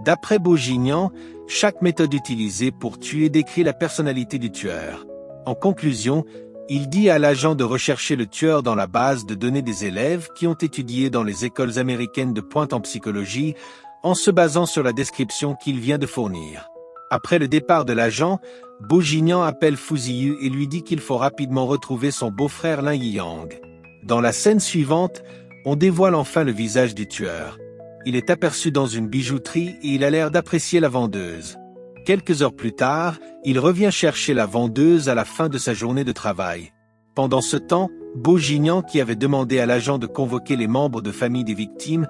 D'après Bourguignon, chaque méthode utilisée pour tuer décrit la personnalité du tueur. En conclusion, il dit à l'agent de rechercher le tueur dans la base de données des élèves qui ont étudié dans les écoles américaines de pointe en psychologie, en se basant sur la description qu'il vient de fournir. Après le départ de l'agent, Bourguignon appelle Fu Ziyu et lui dit qu'il faut rapidement retrouver son beau-frère Lin Yiyang. Dans la scène suivante, on dévoile enfin le visage du tueur. Il est aperçu dans une bijouterie et il a l'air d'apprécier la vendeuse. Quelques heures plus tard, il revient chercher la vendeuse à la fin de sa journée de travail. Pendant ce temps, Bourguignon, qui avait demandé à l'agent de convoquer les membres de famille des victimes,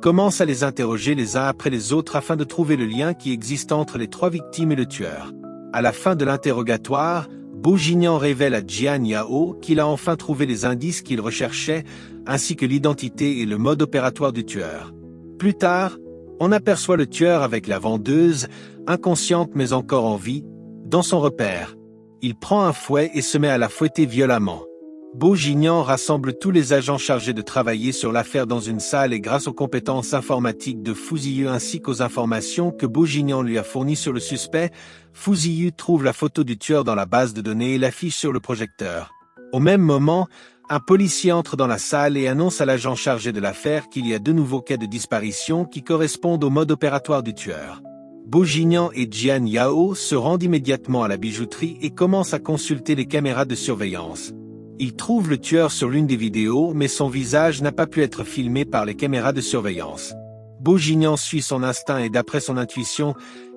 commence à les interroger les uns après les autres afin de trouver le lien qui existe entre les trois victimes et le tueur. À la fin de l'interrogatoire, Bourguignon révèle à Jian Yao qu'il a enfin trouvé les indices qu'il recherchait, ainsi que l'identité et le mode opératoire du tueur. Plus tard, on aperçoit le tueur avec la vendeuse, inconsciente mais encore en vie, dans son repère. Il prend un fouet et se met à la fouetter violemment. Bourguignon rassemble tous les agents chargés de travailler sur l'affaire dans une salle et grâce aux compétences informatiques de Fu Ziyu ainsi qu'aux informations que Bourguignon lui a fournies sur le suspect, Fu Ziyu trouve la photo du tueur dans la base de données et l'affiche sur le projecteur. Au même moment, un policier entre dans la salle et annonce à l'agent chargé de l'affaire qu'il y a de nouveaux cas de disparition qui correspondent au mode opératoire du tueur. Bo-Jinian et Jian Yao se rendent immédiatement à la bijouterie et commencent à consulter les caméras de surveillance. Ils trouvent le tueur sur l'une des vidéos, mais son visage n'a pas pu être filmé par les caméras de surveillance. Bo-Jinian suit son instinct et d'après son intuition,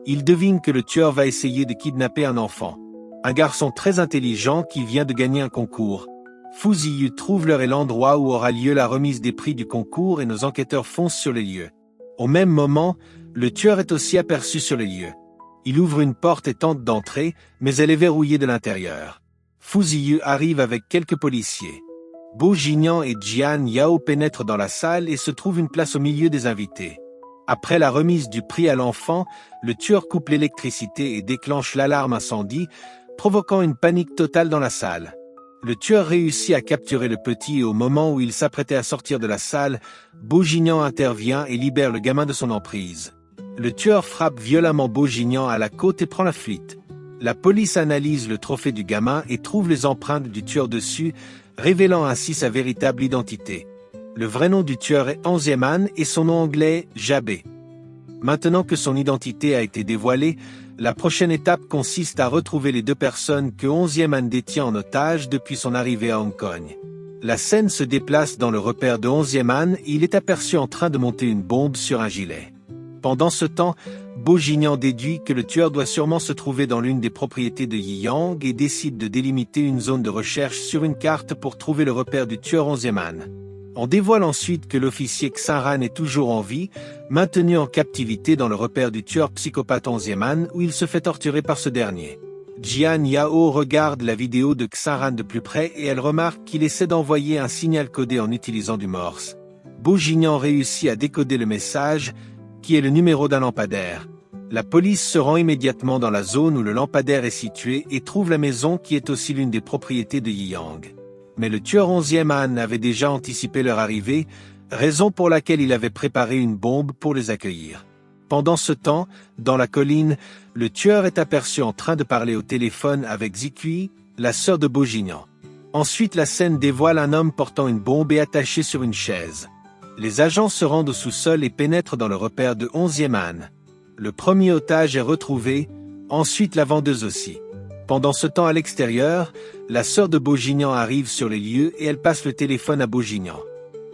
il devine que le tueur va essayer de kidnapper un enfant. Un garçon très intelligent qui vient de gagner un concours. Fu Ziyu trouve l'heure et l'endroit où aura lieu la remise des prix du concours et nos enquêteurs foncent sur les lieux. Au même moment, le tueur est aussi aperçu sur les lieux. Il ouvre une porte et tente d'entrer, mais elle est verrouillée de l'intérieur. Fu Ziyu arrive avec quelques policiers. Bo-Jinian et Jian Yao pénètrent dans la salle et se trouvent une place au milieu des invités. Après la remise du prix à l'enfant, le tueur coupe l'électricité et déclenche l'alarme incendie, provoquant une panique totale dans la salle. Le tueur réussit à capturer le petit et au moment où il s'apprêtait à sortir de la salle, Bo-Jinian intervient et libère le gamin de son emprise. Le tueur frappe violemment Bo-Jinian à la côte et prend la fuite. La police analyse le trophée du gamin et trouve les empreintes du tueur dessus, révélant ainsi sa véritable identité. Le vrai nom du tueur est Onzièman et son nom anglais, Jabé. Maintenant que son identité a été dévoilée, la prochaine étape consiste à retrouver les deux personnes que Onzièman détient en otage depuis son arrivée à Hong Kong. La scène se déplace dans le repère de Onzièman et il est aperçu en train de monter une bombe sur un gilet. Pendant ce temps, Bo-Jinian déduit que le tueur doit sûrement se trouver dans l'une des propriétés de Yiyang et décide de délimiter une zone de recherche sur une carte pour trouver le repère du tueur Onzièman. On dévoile ensuite que l'officier Xinran est toujours en vie, maintenu en captivité dans le repère du tueur psychopathe Onzièman où il se fait torturer par ce dernier. Jian Yao regarde la vidéo de Xinran de plus près et elle remarque qu'il essaie d'envoyer un signal codé en utilisant du morse. Bo-Jinian réussit à décoder le message, qui est le numéro d'un lampadaire. La police se rend immédiatement dans la zone où le lampadaire est situé et trouve la maison qui est aussi l'une des propriétés de Yiyang. Mais le tueur Onzièman avait déjà anticipé leur arrivée, raison pour laquelle il avait préparé une bombe pour les accueillir. Pendant ce temps, dans la colline, le tueur est aperçu en train de parler au téléphone avec Zikui, la sœur de Bo-Jinian. Ensuite, la scène dévoile un homme portant une bombe et attaché sur une chaise. Les agents se rendent au sous-sol et pénètrent dans le repère de Onzièman. Le premier otage est retrouvé, ensuite la vendeuse aussi. Pendant ce temps à l'extérieur, la sœur de Bo-Jinian arrive sur les lieux et elle passe le téléphone à Bo-Jinian.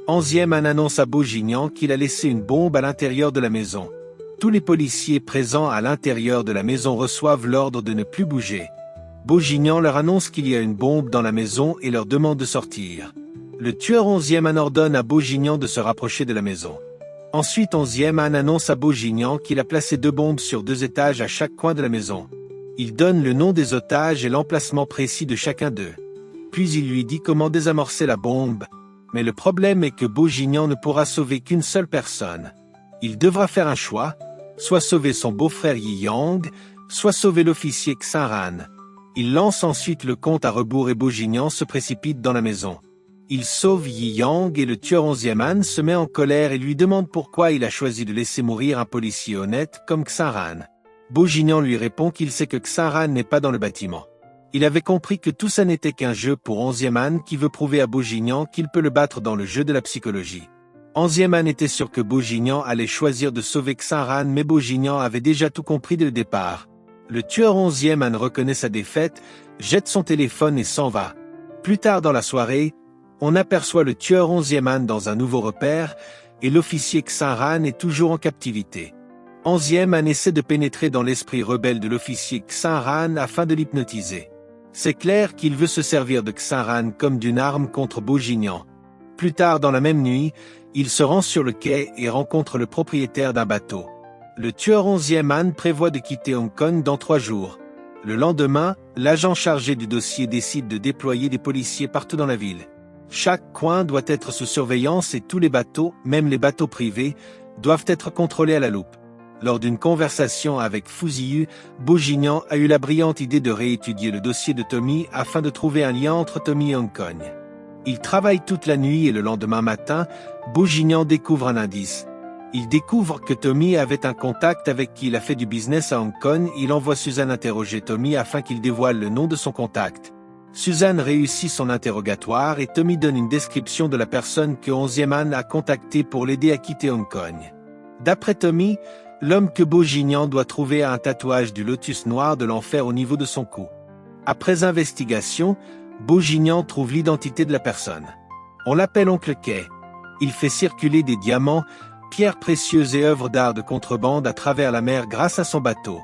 Onzièman annonce à Bo-Jinian qu'il a laissé une bombe à l'intérieur de la maison. Tous les policiers présents à l'intérieur de la maison reçoivent l'ordre de ne plus bouger. Bo-Jinian leur annonce qu'il y a une bombe dans la maison et leur demande de sortir. Le tueur Onzièman ordonne à Bo-Jinian de se rapprocher de la maison. Ensuite, Onzièman annonce à Bo-Jinian qu'il a placé 2 bombes sur 2 étages à chaque coin de la maison. Il donne le nom des otages et l'emplacement précis de chacun d'eux. Puis il lui dit comment désamorcer la bombe. Mais le problème est que Bo-Jinian ne pourra sauver qu'une seule personne. Il devra faire un choix, soit sauver son beau-frère Yiyang, soit sauver l'officier Xinran. Il lance ensuite le compte à rebours et Bo-Jinian se précipite dans la maison. Il sauve Yiyang et le tueur Onzièman se met en colère et lui demande pourquoi il a choisi de laisser mourir un policier honnête comme Xinran. Bo-Jinian lui répond qu'il sait que Xinran n'est pas dans le bâtiment. Il avait compris que tout ça n'était qu'un jeu pour Onzièman qui veut prouver à Bo-Jinian qu'il peut le battre dans le jeu de la psychologie. Onzièman était sûr que Bo-Jinian allait choisir de sauver Xinran mais Bo-Jinian avait déjà tout compris dès le départ. Le tueur Onzièman reconnaît sa défaite, jette son téléphone et s'en va. Plus tard dans la soirée, on aperçoit le tueur Onzièman dans un nouveau repère et l'officier Xinran est toujours en captivité. Onzièman essaie de pénétrer dans l'esprit rebelle de l'officier Xinran afin de l'hypnotiser. C'est clair qu'il veut se servir de Xinran comme d'une arme contre Bo-Jinian. Plus tard dans la même nuit, il se rend sur le quai et rencontre le propriétaire d'un bateau. Le tueur Onzièman prévoit de quitter Hong Kong dans 3 jours. Le lendemain, l'agent chargé du dossier décide de déployer des policiers partout dans la ville. Chaque coin doit être sous surveillance et tous les bateaux, même les bateaux privés, doivent être contrôlés à la loupe. Lors d'une conversation avec Fu Ziyu, Bo-Jinian a eu la brillante idée de réétudier le dossier de Tommy afin de trouver un lien entre Tommy et Hong Kong. Il travaille toute la nuit et le lendemain matin, Bo-Jinian découvre un indice. Il découvre que Tommy avait un contact avec qui il a fait du business à Hong Kong. Il envoie Suzanne interroger Tommy afin qu'il dévoile le nom de son contact. Suzanne réussit son interrogatoire et Tommy donne une description de la personne que Onzièman a contactée pour l'aider à quitter Hong Kong. D'après Tommy, L'homme que Bogignan doit trouver a un tatouage du lotus noir de l'enfer au niveau de son cou. Après investigation, Bogignan trouve l'identité de la personne. On l'appelle Oncle Kay. Il fait circuler des diamants, pierres précieuses et œuvres d'art de contrebande à travers la mer grâce à son bateau.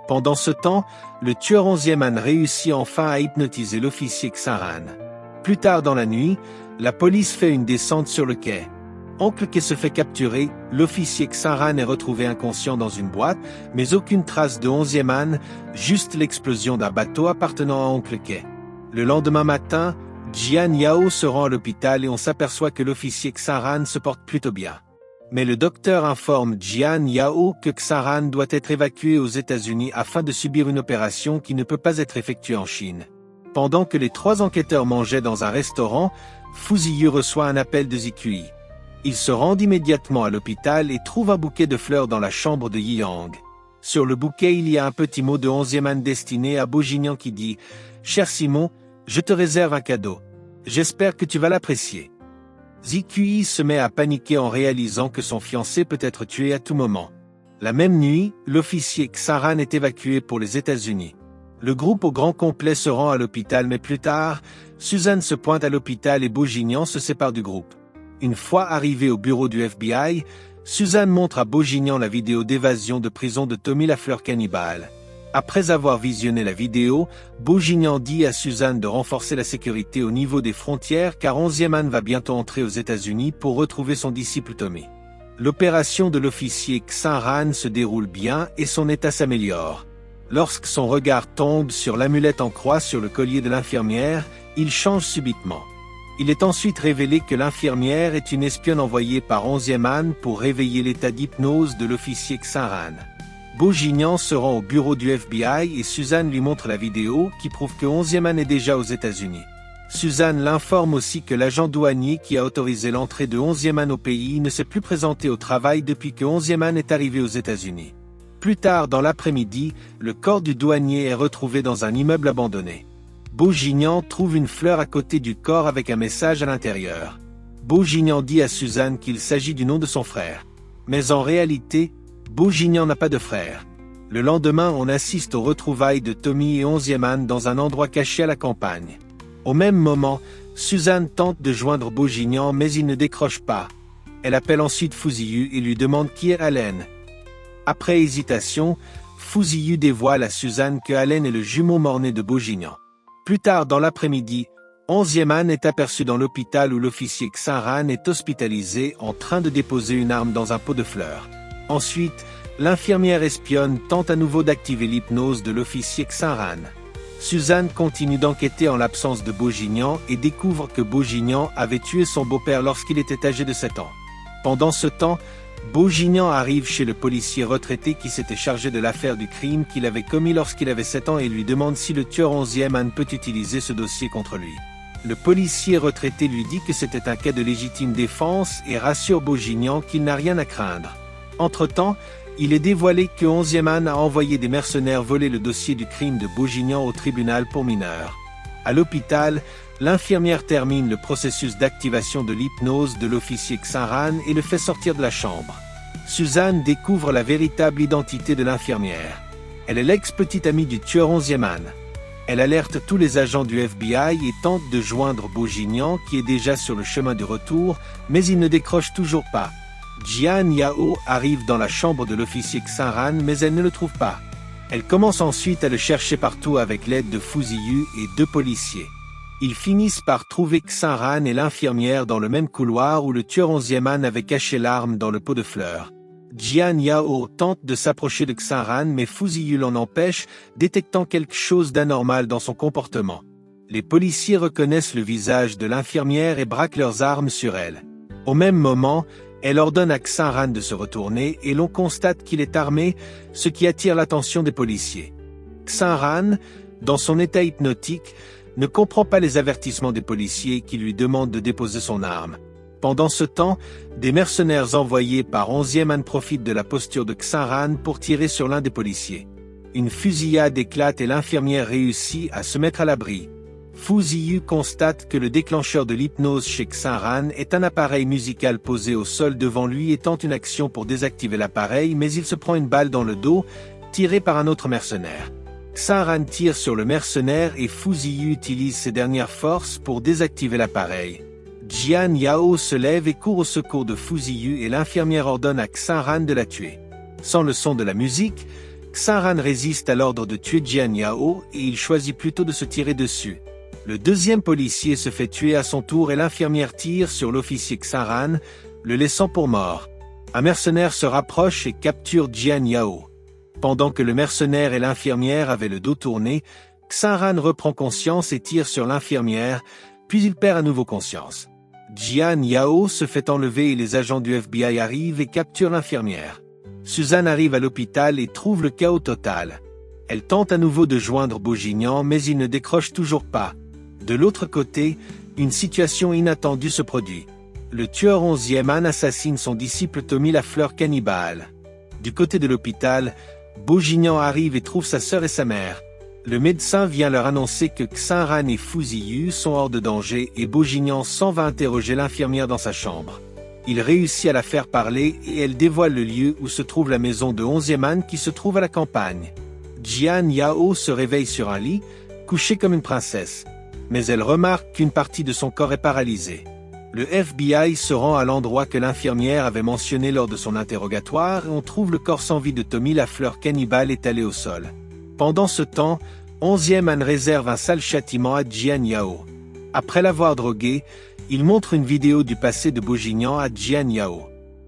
Pendant ce temps, le tueur 11e âne réussit enfin à hypnotiser l'officier Xaran. Plus tard dans la nuit, la police fait une descente sur le quai. Oncle Kay se fait capturer, l'officier Xaran est retrouvé inconscient dans une boîte, mais aucune trace de 11e âne, juste l'explosion d'un bateau appartenant à Oncle Kay. Le lendemain matin, Jian Yao se rend à l'hôpital et on s'aperçoit que l'officier Xaran se porte plutôt bien. Mais le docteur informe Jian Yao que Xaran doit être évacué aux États-Unis afin de subir une opération qui ne peut pas être effectuée en Chine. Pendant que les 3 enquêteurs mangeaient dans un restaurant, Fu Ziyu reçoit un appel de Zikui. Il se rend immédiatement à l'hôpital et trouve un bouquet de fleurs dans la chambre de Yi Yang. Sur le bouquet, il y a un petit mot de 11e âne destiné à Bogignan qui dit « Cher Simon, je te réserve un cadeau. J'espère que tu vas l'apprécier. » Zikui se met à paniquer en réalisant que son fiancé peut être tué à tout moment. La même nuit, l'officier Xaran est évacué pour les États-Unis. Le groupe au grand complet se rend à l'hôpital mais plus tard, Suzanne se pointe à l'hôpital et Bogignan se sépare du groupe. Une fois arrivé au bureau du FBI, Suzanne montre à Bogignan la vidéo d'évasion de prison de Tommy Lafleur cannibale. Après avoir visionné la vidéo, Bogignan dit à Suzanne de renforcer la sécurité au niveau des frontières car 11e âne va bientôt entrer aux États-Unis pour retrouver son disciple Tommy. L'opération de l'officier Xaran se déroule bien et son état s'améliore. Lorsque son regard tombe sur l'amulette en croix sur le collier de l'infirmière, il change subitement. Il est ensuite révélé que l'infirmière est une espionne envoyée par 11e âne pour réveiller l'état d'hypnose de l'officier Xaran. Bogignan se rend au bureau du FBI et Suzanne lui montre la vidéo qui prouve que 11e âne est déjà aux États-Unis. Suzanne l'informe aussi que l'agent douanier qui a autorisé l'entrée de 11e âne au pays ne s'est plus présenté au travail depuis que 11e âne est arrivé aux États-Unis. Plus tard dans l'après-midi, le corps du douanier est retrouvé dans un immeuble abandonné. Bogignan trouve une fleur à côté du corps avec un message à l'intérieur. Bogignan dit à Suzanne qu'il s'agit du nom de son frère. Mais en réalité, Bogignan n'a pas de frère. Le lendemain, on assiste aux retrouvailles de Tommy et 11e âne dans un endroit caché à la campagne. Au même moment, Suzanne tente de joindre Bogignan mais il ne décroche pas. Elle appelle ensuite Fu Ziyu et lui demande qui est Allen. Après hésitation, Fu Ziyu dévoile à Suzanne que Allen est le jumeau mort-né de Bogignan. Plus tard dans l'après-midi, 11e âne est aperçu dans l'hôpital où l'officier Xaran est hospitalisé en train de déposer une arme dans un pot de fleurs. Ensuite, l'infirmière espionne tente à nouveau d'activer l'hypnose de l'officier Xaran. Suzanne continue d'enquêter en l'absence de Bogignan et découvre que Bogignan avait tué son beau-père lorsqu'il était âgé de 7 ans. Pendant ce temps, Bogignan arrive chez le policier retraité qui s'était chargé de l'affaire du crime qu'il avait commis lorsqu'il avait 7 ans et lui demande si le tueur 11e âne peut utiliser ce dossier contre lui. Le policier retraité lui dit que c'était un cas de légitime défense et rassure Bogignan qu'il n'a rien à craindre. Entre-temps, il est dévoilé que 11e âne a envoyé des mercenaires voler le dossier du crime de Bogignan au tribunal pour mineurs. À l'hôpital, l'infirmière termine le processus d'activation de l'hypnose de l'officier Xaran et le fait sortir de la chambre. Suzanne découvre la véritable identité de l'infirmière. Elle est l'ex-petite amie du tueur 11e âne. Elle alerte tous les agents du FBI et tente de joindre Bogignan qui est déjà sur le chemin du retour, mais il ne décroche toujours pas. Jian Yao arrive dans la chambre de l'officier Xaran mais elle ne le trouve pas. Elle commence ensuite à le chercher partout avec l'aide de Fu Ziyu et 2 policiers. Ils finissent par trouver Xaran et l'infirmière dans le même couloir où le tueur 11e âne avait caché l'arme dans le pot de fleurs. Jian Yao tente de s'approcher de Xaran mais Fu Ziyu l'en empêche, détectant quelque chose d'anormal dans son comportement. Les policiers reconnaissent le visage de l'infirmière et braquent leurs armes sur elle. Au même moment, elle ordonne à Xaran de se retourner et l'on constate qu'il est armé, ce qui attire l'attention des policiers. Xaran, dans son état hypnotique, ne comprend pas les avertissements des policiers qui lui demandent de déposer son arme. Pendant ce temps, des mercenaires envoyés par 11e âne profitent de la posture de Xaran pour tirer sur l'un des policiers. Une fusillade éclate et l'infirmière réussit à se mettre à l'abri. Fu Ziyu constate que le déclencheur de l'hypnose chez Xinran est un appareil musical posé au sol devant lui et tente une action pour désactiver l'appareil, mais il se prend une balle dans le dos, tirée par un autre mercenaire. Xinran tire sur le mercenaire et Fu Ziyu utilise ses dernières forces pour désactiver l'appareil. Jian Yao se lève et court au secours de Fu Ziyu et l'infirmière ordonne à Xinran de la tuer. Sans le son de la musique, Xinran résiste à l'ordre de tuer Jian Yao et il choisit plutôt de se tirer dessus. Le deuxième policier se fait tuer à son tour et l'infirmière tire sur l'officier Xinran, le laissant pour mort. Un mercenaire se rapproche et capture Jian Yao. Pendant que le mercenaire et l'infirmière avaient le dos tourné, Xinran reprend conscience et tire sur l'infirmière, puis il perd à nouveau conscience. Jian Yao se fait enlever et les agents du FBI arrivent et capturent l'infirmière. Suzanne arrive à l'hôpital et trouve le chaos total. Elle tente à nouveau de joindre Bourguignon mais il ne décroche toujours pas. De l'autre côté, une situation inattendue se produit. Le tueur 11e âne assassine son disciple Tommy Lafleur cannibale. Du côté de l'hôpital, Bourguignon arrive et trouve sa sœur et sa mère. Le médecin vient leur annoncer que Xinran et Fu Ziyu sont hors de danger et Bourguignon s'en va interroger l'infirmière dans sa chambre. Il réussit à la faire parler et elle dévoile le lieu où se trouve la maison de 11e âne qui se trouve à la campagne. Jian Yao se réveille sur un lit, couchée comme une princesse. Mais elle remarque qu'une partie de son corps est paralysée. Le FBI se rend à l'endroit que l'infirmière avait mentionné lors de son interrogatoire et on trouve le corps sans vie de Tommy Lafleur cannibale étalé au sol. Pendant ce temps, 11e âne réserve un sale châtiment à Jian Yao. Après l'avoir drogué, il montre une vidéo du passé de Bourguignon à Jian Yao.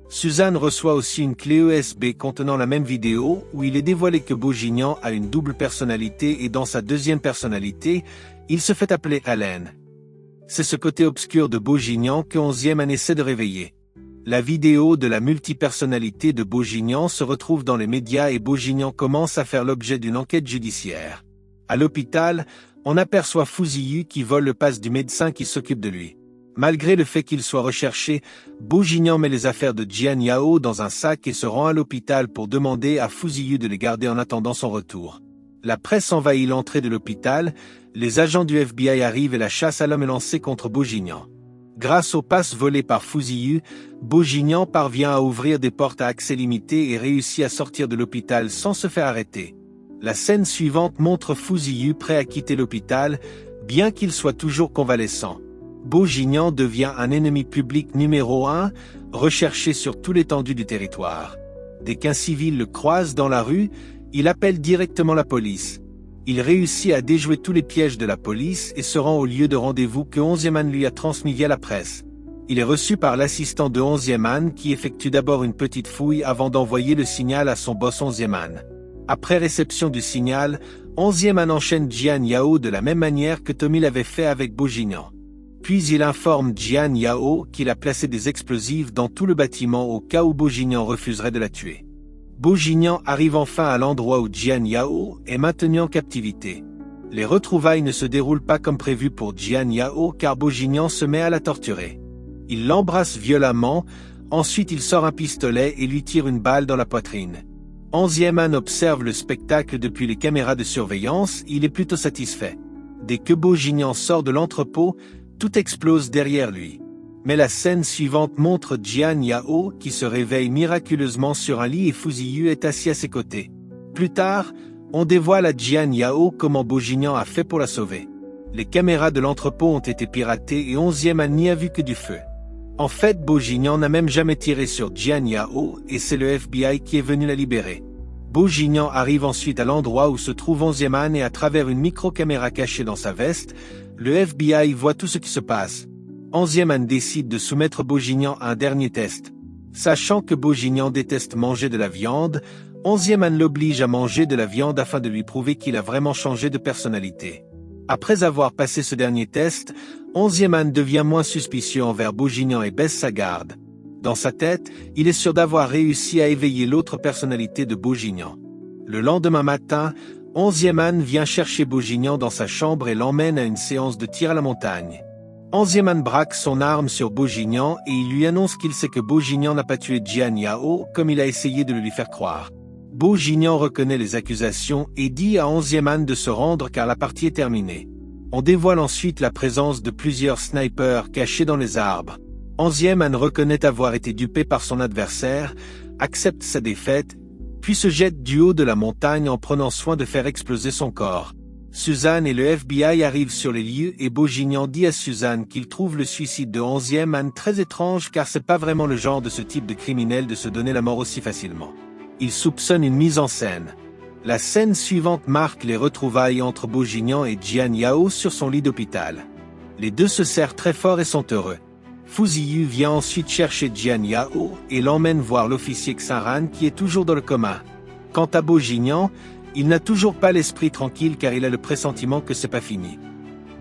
Suzanne reçoit aussi une clé USB contenant la même vidéo où il est dévoilé que Bourguignon a une double personnalité et dans sa deuxième personnalité, il se fait appeler Allen. C'est ce côté obscur de Bourguignon que 11e âne essaie de réveiller. La vidéo de la multipersonnalité de Bourguignon se retrouve dans les médias et Bourguignon commence à faire l'objet d'une enquête judiciaire. À l'hôpital, on aperçoit Fu Ziyu qui vole le passe du médecin qui s'occupe de lui. Malgré le fait qu'il soit recherché, Bourguignon met les affaires de Jian Yao dans un sac et se rend à l'hôpital pour demander à Fu Ziyu de les garder en attendant son retour. La presse envahit l'entrée de l'hôpital, les agents du FBI arrivent et la chasse à l'homme est lancée contre Bourguignon. Grâce au pass volé par Fu Ziyu, Bourguignon parvient à ouvrir des portes à accès limité et réussit à sortir de l'hôpital sans se faire arrêter. La scène suivante montre Fu Ziyu prêt à quitter l'hôpital, bien qu'il soit toujours convalescent. Bourguignon devient un ennemi public numéro 1, recherché sur tout l'étendue du territoire. Dès qu'un civil le croise dans la rue, il appelle directement la police. Il réussit à déjouer tous les pièges de la police et se rend au lieu de rendez-vous que 11e âne lui a transmis via la presse. Il est reçu par l'assistant de 11e âne qui effectue d'abord une petite fouille avant d'envoyer le signal à son boss 11e âne. Après réception du signal, 11e âne enchaîne Jian Yao de la même manière que Tommy l'avait fait avec Bourguignon. Puis il informe Jian Yao qu'il a placé des explosifs dans tout le bâtiment au cas où Bourguignon refuserait de la tuer. Bourguignon arrive enfin à l'endroit où Jian Yao est maintenu en captivité. Les retrouvailles ne se déroulent pas comme prévu pour Jian Yao car Bourguignon se met à la torturer. Il l'embrasse violemment, ensuite il sort un pistolet et lui tire une balle dans la poitrine. 11e âne observe le spectacle depuis les caméras de surveillance, il est plutôt satisfait. Dès que Bourguignon sort de l'entrepôt, tout explose derrière lui. Mais la scène suivante montre Jian Yao qui se réveille miraculeusement sur un lit et Fu Ziyu est assis à ses côtés. Plus tard, on dévoile à Jian Yao comment Bourguignon a fait pour la sauver. Les caméras de l'entrepôt ont été piratées et 11e âne n'y a vu que du feu. En fait, Bourguignon n'a même jamais tiré sur Jian Yao et c'est le FBI qui est venu la libérer. Bourguignon arrive ensuite à l'endroit où se trouve 11e âne et à travers une micro-caméra cachée dans sa veste, le FBI voit tout ce qui se passe. 11e âne décide de soumettre Bourguignon à un dernier test. Sachant que Bourguignon déteste manger de la viande, 11e âne l'oblige à manger de la viande afin de lui prouver qu'il a vraiment changé de personnalité. Après avoir passé ce dernier test, 11e âne devient moins suspicieux envers Bourguignon et baisse sa garde. Dans sa tête, il est sûr d'avoir réussi à éveiller l'autre personnalité de Bourguignon. Le lendemain matin, 11e âne vient chercher Bourguignon dans sa chambre et l'emmène à une séance de tir à la montagne. 11e âne braque son arme sur Bourguignon et il lui annonce qu'il sait que Bourguignon n'a pas tué Jian Yao comme il a essayé de le lui faire croire. Bourguignon reconnaît les accusations et dit à 11e âne de se rendre car la partie est terminée. On dévoile ensuite la présence de plusieurs snipers cachés dans les arbres. 11e Anne reconnaît avoir été dupé par son adversaire, accepte sa défaite, puis se jette du haut de la montagne en prenant soin de faire exploser son corps. Suzanne et le FBI arrivent sur les lieux et Bourguignon dit à Suzanne qu'il trouve le suicide de 11e Anne très étrange car c'est pas vraiment le genre de ce type de criminel de se donner la mort aussi facilement. Il soupçonne une mise en scène. La scène suivante marque les retrouvailles entre Bourguignon et Jian Yao sur son lit d'hôpital. Les deux se serrent très fort et sont heureux. Fu Ziyu vient ensuite chercher Jian Yao et l'emmène voir l'officier Xaran qui est toujours dans le coma. Quant à Bourguignon, il n'a toujours pas l'esprit tranquille car il a le pressentiment que c'est pas fini.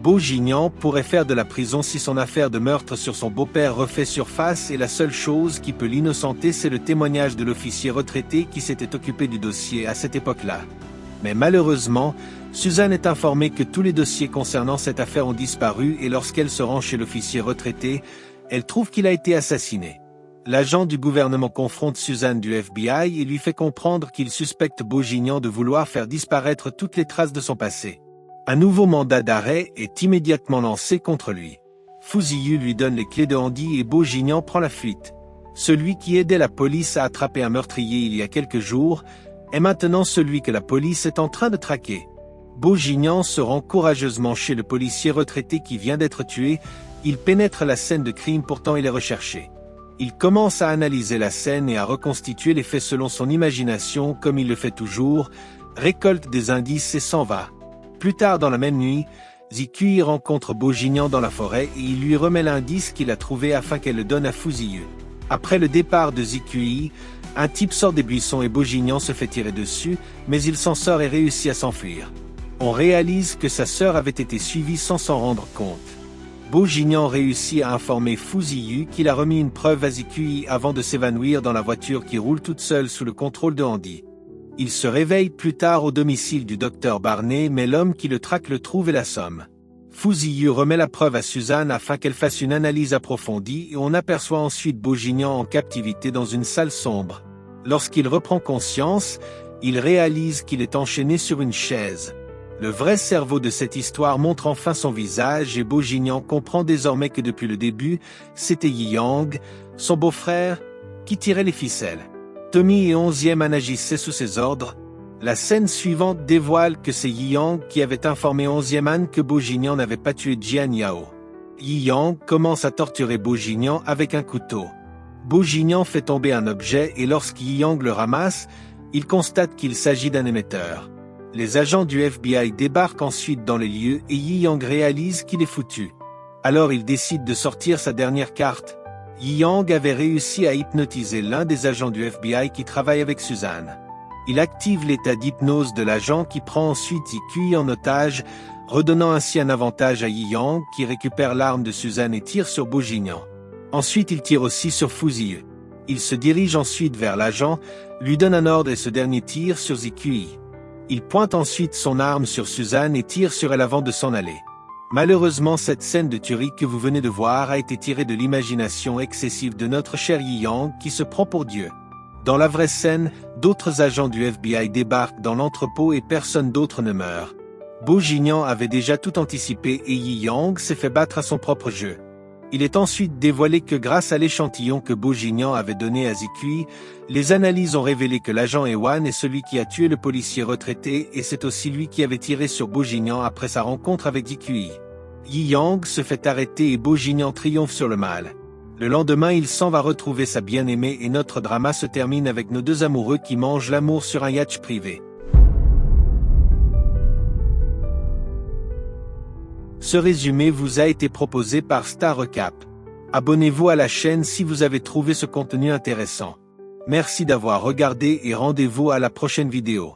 Bourguignon pourrait faire de la prison si son affaire de meurtre sur son beau-père refait surface et la seule chose qui peut l'innocenter c'est le témoignage de l'officier retraité qui s'était occupé du dossier à cette époque-là. Mais malheureusement, Suzanne est informée que tous les dossiers concernant cette affaire ont disparu et lorsqu'elle se rend chez l'officier retraité, elle trouve qu'il a été assassiné. L'agent du gouvernement confronte Suzanne du FBI et lui fait comprendre qu'il suspecte Bourguignon de vouloir faire disparaître toutes les traces de son passé. Un nouveau mandat d'arrêt est immédiatement lancé contre lui. Fu Ziyu lui donne les clés de Andy et Bourguignon prend la fuite. Celui qui aidait la police à attraper un meurtrier il y a quelques jours est maintenant celui que la police est en train de traquer. Bourguignon se rend courageusement chez le policier retraité qui vient d'être tué. Il pénètre la scène de crime pourtant il est recherché. Il commence à analyser la scène et à reconstituer les faits selon son imagination comme il le fait toujours, récolte des indices et s'en va. Plus tard dans la même nuit, Zikui rencontre Bourguignon dans la forêt et il lui remet l'indice qu'il a trouvé afin qu'elle le donne à Fu Ziyu. Après le départ de Zikui, un type sort des buissons et Bourguignon se fait tirer dessus, mais il s'en sort et réussit à s'enfuir. On réalise que sa sœur avait été suivie sans s'en rendre compte. Bourguignon réussit à informer Fu Ziyu qu'il a remis une preuve à Zikui avant de s'évanouir dans la voiture qui roule toute seule sous le contrôle de Andy. Il se réveille plus tard au domicile du docteur Barney mais l'homme qui le traque le trouve et l'assomme. Fu Ziyu remet la preuve à Suzanne afin qu'elle fasse une analyse approfondie et on aperçoit ensuite Bourguignon en captivité dans une salle sombre. Lorsqu'il reprend conscience, il réalise qu'il est enchaîné sur une chaise. Le vrai cerveau de cette histoire montre enfin son visage et Bourguignon comprend désormais que depuis le début, c'était Yi Yang, son beau-frère, qui tirait les ficelles. Tommy et 11e Anne agissaient sous ses ordres. La scène suivante dévoile que c'est Yi Yang qui avait informé 11e Anne que Bourguignon n'avait pas tué Jian Yao. Yi Yang commence à torturer Bourguignon avec un couteau. Bourguignon fait tomber un objet et lorsqu'Yi Yang le ramasse, il constate qu'il s'agit d'un émetteur. Les agents du FBI débarquent ensuite dans les lieux et Yi Yang réalise qu'il est foutu. Alors il décide de sortir sa dernière carte. Yi Yang avait réussi à hypnotiser l'un des agents du FBI qui travaille avec Suzanne. Il active l'état d'hypnose de l'agent qui prend ensuite Zikui en otage, redonnant ainsi un avantage à Yi Yang qui récupère l'arme de Suzanne et tire sur Bourguignon. Ensuite il tire aussi sur Fu Ziyu. Il se dirige ensuite vers l'agent, lui donne un ordre et ce dernier tire sur Zikui. Il pointe ensuite son arme sur Suzanne et tire sur elle avant de s'en aller. Malheureusement, cette scène de tuerie que vous venez de voir a été tirée de l'imagination excessive de notre cher Yi Yang qui se prend pour Dieu. Dans la vraie scène, d'autres agents du FBI débarquent dans l'entrepôt et personne d'autre ne meurt. Bourguignon avait déjà tout anticipé et Yi Yang s'est fait battre à son propre jeu. Il est ensuite dévoilé que grâce à l'échantillon que Bourguignon avait donné à Zikui, les analyses ont révélé que l'agent Ewan est celui qui a tué le policier retraité et c'est aussi lui qui avait tiré sur Bourguignon après sa rencontre avec Zikui. Yi Yang se fait arrêter et Bourguignon triomphe sur le mal. Le lendemain, il s'en va retrouver sa bien-aimée et notre drama se termine avec nos deux amoureux qui mangent l'amour sur un yacht privé. Ce résumé vous a été proposé par Star Recap. Abonnez-vous à la chaîne si vous avez trouvé ce contenu intéressant. Merci d'avoir regardé et rendez-vous à la prochaine vidéo.